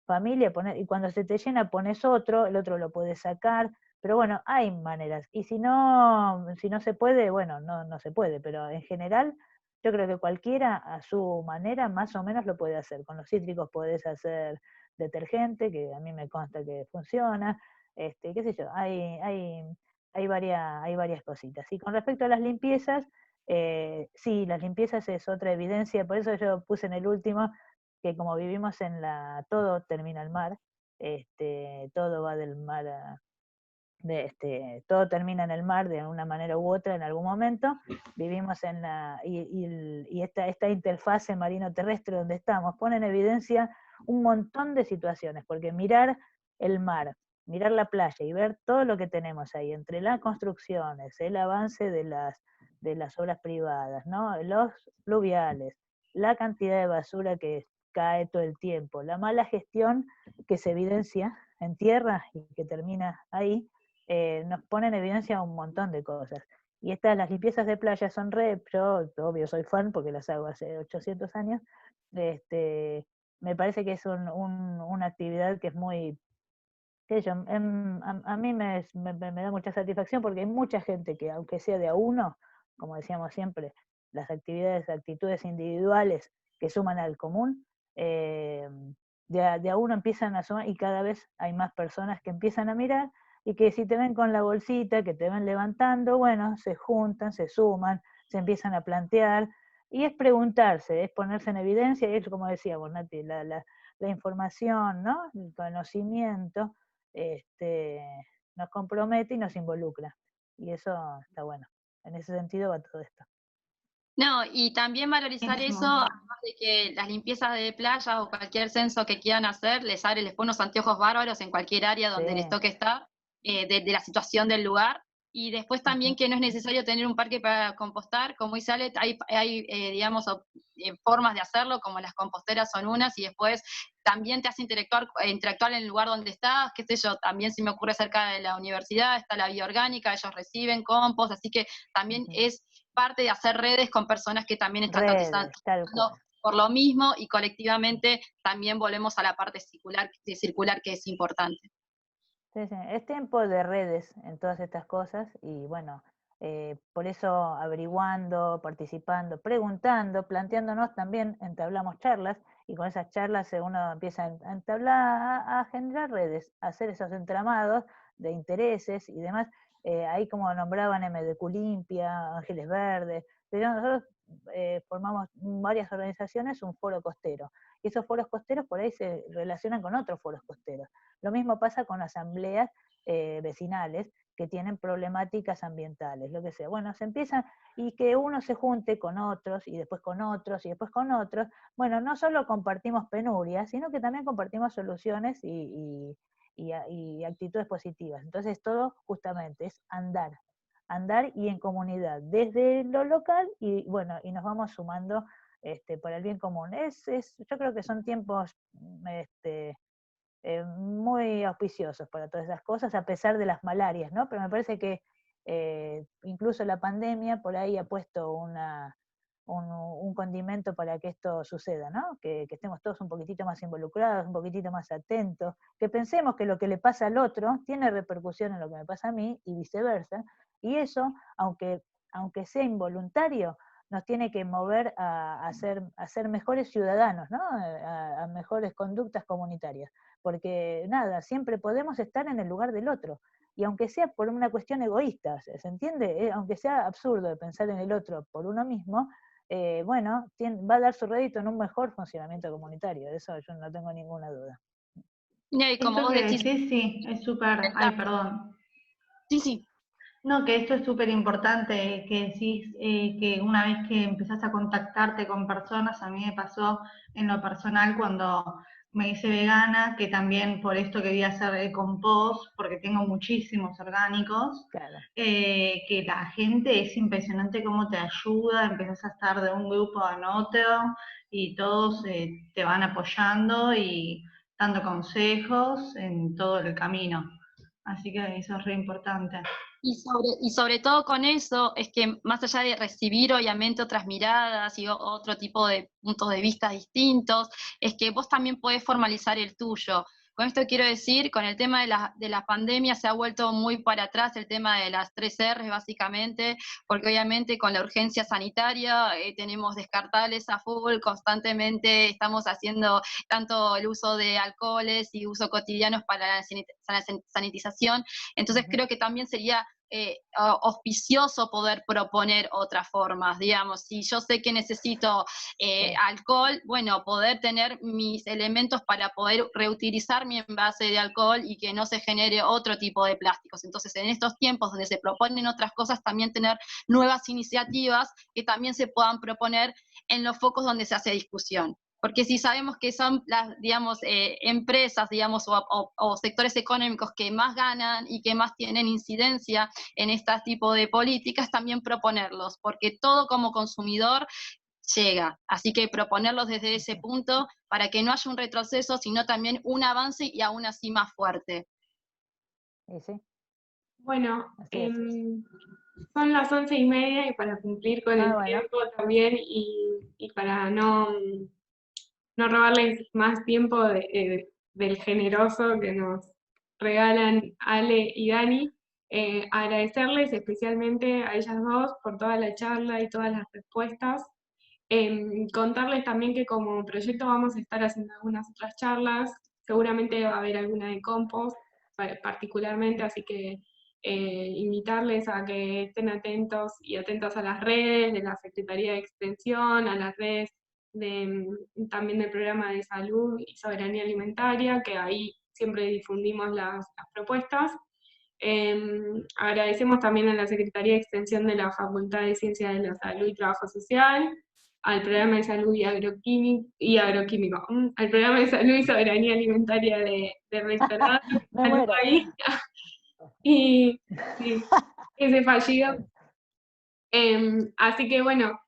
familia, y cuando se te llena pones otro, el otro lo puedes sacar, pero bueno, hay maneras. Y si no se puede, bueno, no se puede, pero en general yo creo que cualquiera a su manera más o menos lo puede hacer. Con los cítricos podés hacer detergente, que a mí me consta que funciona, qué sé yo, hay varias cositas. Y con respecto a las limpiezas, sí, las limpiezas es otra evidencia, por eso yo puse en el último que como vivimos todo termina el mar, todo va del mar todo termina en el mar de una manera u otra en algún momento, vivimos y esta interfase marino-terrestre donde estamos pone en evidencia un montón de situaciones, porque mirar el mar, mirar la playa y ver todo lo que tenemos ahí, entre las construcciones, el avance de las obras privadas, ¿no? Los fluviales, la cantidad de basura que cae todo el tiempo, la mala gestión que se evidencia en tierra y que termina ahí, nos pone en evidencia un montón de cosas. Y las limpiezas de playa son yo obvio soy fan porque las hago hace 800 años, me parece que es una actividad que es muy, qué sé yo, a mí me da mucha satisfacción porque hay mucha gente que, aunque sea de a uno, como decíamos siempre, las actitudes individuales que suman al común, de a uno empiezan a sumar y cada vez hay más personas que empiezan a mirar y que si te ven con la bolsita, que te ven levantando, bueno, se juntan, se suman, se empiezan a plantear, y es preguntarse, es ponerse en evidencia, y es como decíamos, Nati, la información, ¿no? El conocimiento, nos compromete y nos involucra, y eso está bueno. En ese sentido va todo esto. No, y también valorizar eso, además de que las limpiezas de playa o cualquier censo que quieran hacer, les pone unos anteojos bárbaros en cualquier área donde les toque estar, de la situación del lugar, Y después también que no es necesario tener un parque para compostar, como dice Ale, hay digamos, formas de hacerlo, como las composteras son unas, y después también te hace interactuar en el lugar donde estás, qué sé yo, también se me ocurre cerca de la universidad, está la bioorgánica, ellos reciben compost, así que también es parte de hacer redes con personas que también están trabajando por lo mismo, y colectivamente también volvemos a la parte circular que es importante. Sí, sí. Es tiempo de redes en todas estas cosas y bueno, por eso averiguando, participando, preguntando, planteándonos también, entablamos charlas y con esas charlas uno empieza a entablar, a generar redes, a hacer esos entramados de intereses y demás. Ahí como nombraban MDQ Limpia, Ángeles Verdes, pero nosotros formamos varias organizaciones, un foro costero. Y esos foros costeros por ahí se relacionan con otros foros costeros. Lo mismo pasa con asambleas vecinales que tienen problemáticas ambientales, lo que sea. Bueno, se empiezan, y que uno se junte con otros, y después con otros, y después con otros. Bueno, no solo compartimos penurias, sino que también compartimos soluciones y actitudes positivas. Entonces todo justamente es andar y en comunidad, desde lo local, y bueno, y nos vamos sumando para el bien común. Yo creo que son tiempos muy auspiciosos para todas esas cosas, a pesar de las malarias, ¿no? Pero me parece que incluso la pandemia por ahí ha puesto un condimento para que esto suceda, ¿no? Que estemos todos un poquitito más involucrados, un poquitito más atentos, que pensemos que lo que le pasa al otro tiene repercusión en lo que me pasa a mí y viceversa, y eso, aunque sea involuntario, nos tiene que mover a ser mejores ciudadanos, ¿no? A mejores conductas comunitarias, porque nada, siempre podemos estar en el lugar del otro, y aunque sea por una cuestión egoísta, ¿se entiende? Aunque sea absurdo de pensar en el otro por uno mismo, bueno, va a dar su rédito en un mejor funcionamiento comunitario, de eso yo no tengo ninguna duda. Y como Esto vos que decís, decís, sí, es súper, ay, perdón. sí. No, que esto es súper importante, que decís que una vez que empezás a contactarte con personas, a mí me pasó en lo personal cuando me hice vegana, que también por esto quería hacer el compost, porque tengo muchísimos orgánicos, Claro. Que la gente es impresionante cómo te ayuda, empezás a estar de un grupo a otro y todos te van apoyando y dando consejos en todo el camino. Así que eso es re importante. Y sobre todo con eso, es que más allá de recibir obviamente otras miradas y otro tipo de puntos de vista distintos, es que vos también podés formalizar el tuyo. Con esto quiero decir, con el tema de la pandemia se ha vuelto muy para atrás el tema de las 3 R's básicamente, porque obviamente con la urgencia sanitaria tenemos descartables a full, constantemente estamos haciendo tanto el uso de alcoholes y uso cotidianos para la sanitización, entonces creo que también sería auspicioso poder proponer otras formas, digamos, si yo sé que necesito alcohol, bueno, poder tener mis elementos para poder reutilizar mi envase de alcohol y que no se genere otro tipo de plásticos. Entonces, en estos tiempos donde se proponen otras cosas, también tener nuevas iniciativas que también se puedan proponer en los focos donde se hace discusión. Porque si sabemos que son las, digamos, empresas, digamos, o sectores económicos que más ganan y que más tienen incidencia en este tipo de políticas, también proponerlos, porque todo como consumidor llega. Así que proponerlos desde ese punto para que no haya un retroceso, sino también un avance y aún así más fuerte. ¿Sí? Bueno, son las 11:30 y para cumplir con el tiempo también y para no robarles más tiempo del generoso que nos regalan Ale y Dani, agradecerles especialmente a ellas dos por toda la charla y todas las respuestas. Contarles también que como proyecto vamos a estar haciendo algunas otras charlas, seguramente va a haber alguna de compost particularmente, así que invitarles a que estén atentos y atentas a las redes de la Secretaría de Extensión, a las redes también del Programa de Salud y Soberanía Alimentaria, que ahí siempre difundimos las propuestas. Agradecemos también a la Secretaría de Extensión de la Facultad de Ciencias de la Salud y Trabajo Social, al Programa de Salud y Agroquímico, al Programa de Salud y Soberanía Alimentaria de Rectorado, y sí. ese fallido. Así que bueno,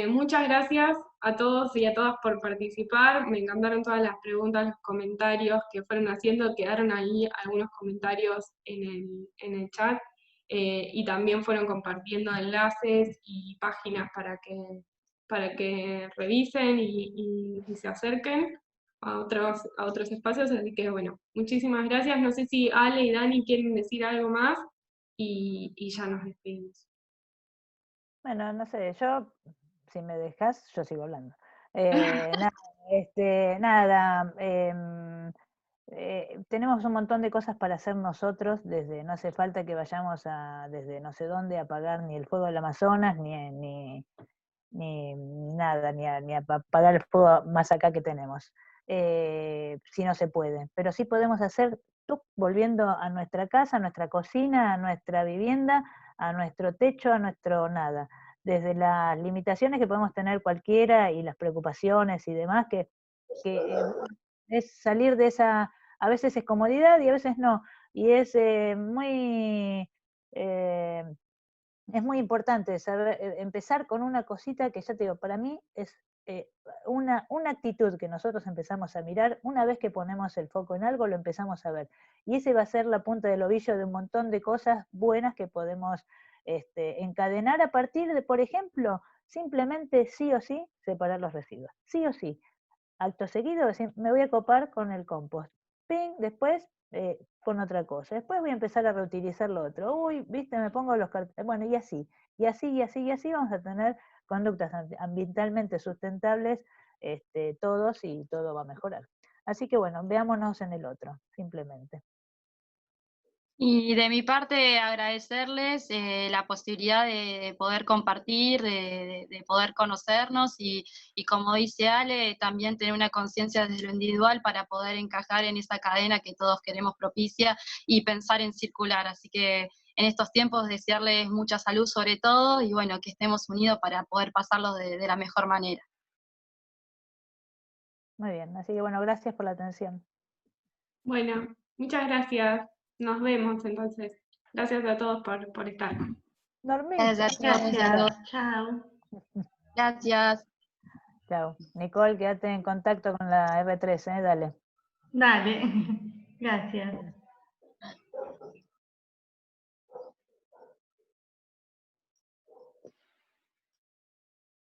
muchas gracias a todos y a todas por participar. Me encantaron todas las preguntas, los comentarios que fueron haciendo. Quedaron ahí algunos comentarios en el chat. Y también fueron compartiendo enlaces y páginas para que revisen y se acerquen a otros espacios. Así que bueno, muchísimas gracias. No sé si Ale y Dani quieren decir algo más y ya nos despedimos. Bueno, no sé, yo, si me dejas, yo sigo hablando. Nada, tenemos un montón de cosas para hacer nosotros, desde no hace falta que vayamos desde no sé dónde a apagar ni el fuego del Amazonas, ni nada, ni a apagar el fuego más acá que tenemos. Si no se puede, pero sí podemos hacer, volviendo a nuestra casa, a nuestra cocina, a nuestra vivienda, a nuestro techo, a nuestro nada, desde las limitaciones que podemos tener cualquiera y las preocupaciones y demás, que es salir de esa, a veces es comodidad y a veces no, y es muy importante saber, empezar con una cosita que ya te digo, para mí es una actitud que nosotros empezamos a mirar, una vez que ponemos el foco en algo, lo empezamos a ver. Y ese va a ser la punta del ovillo de un montón de cosas buenas que podemos encadenar a partir de, por ejemplo, simplemente sí o sí, separar los residuos. Sí o sí. Acto seguido, decir, me voy a copar con el compost. Ping, después con otra cosa. Después voy a empezar a reutilizar lo otro. Uy, viste, me pongo los cartones. Bueno, y así, y así, y así, y así vamos a tener conductas ambientalmente sustentables todos y todo va a mejorar. Así que bueno, veámonos en el otro, simplemente. Y de mi parte, agradecerles la posibilidad de poder compartir, de poder conocernos y como dice Ale, también tener una conciencia desde lo individual para poder encajar en esa cadena que todos queremos propicia y pensar en circular. Así que en estos tiempos desearles mucha salud sobre todo y bueno, que estemos unidos para poder pasarlos de la mejor manera. Muy bien, así que bueno, gracias por la atención. Bueno, muchas gracias. Nos vemos entonces. Gracias a todos por estar. Normita. Gracias a todos. Chao. Gracias. Chao. Nicole, quédate en contacto con la R3, dale. Dale, gracias.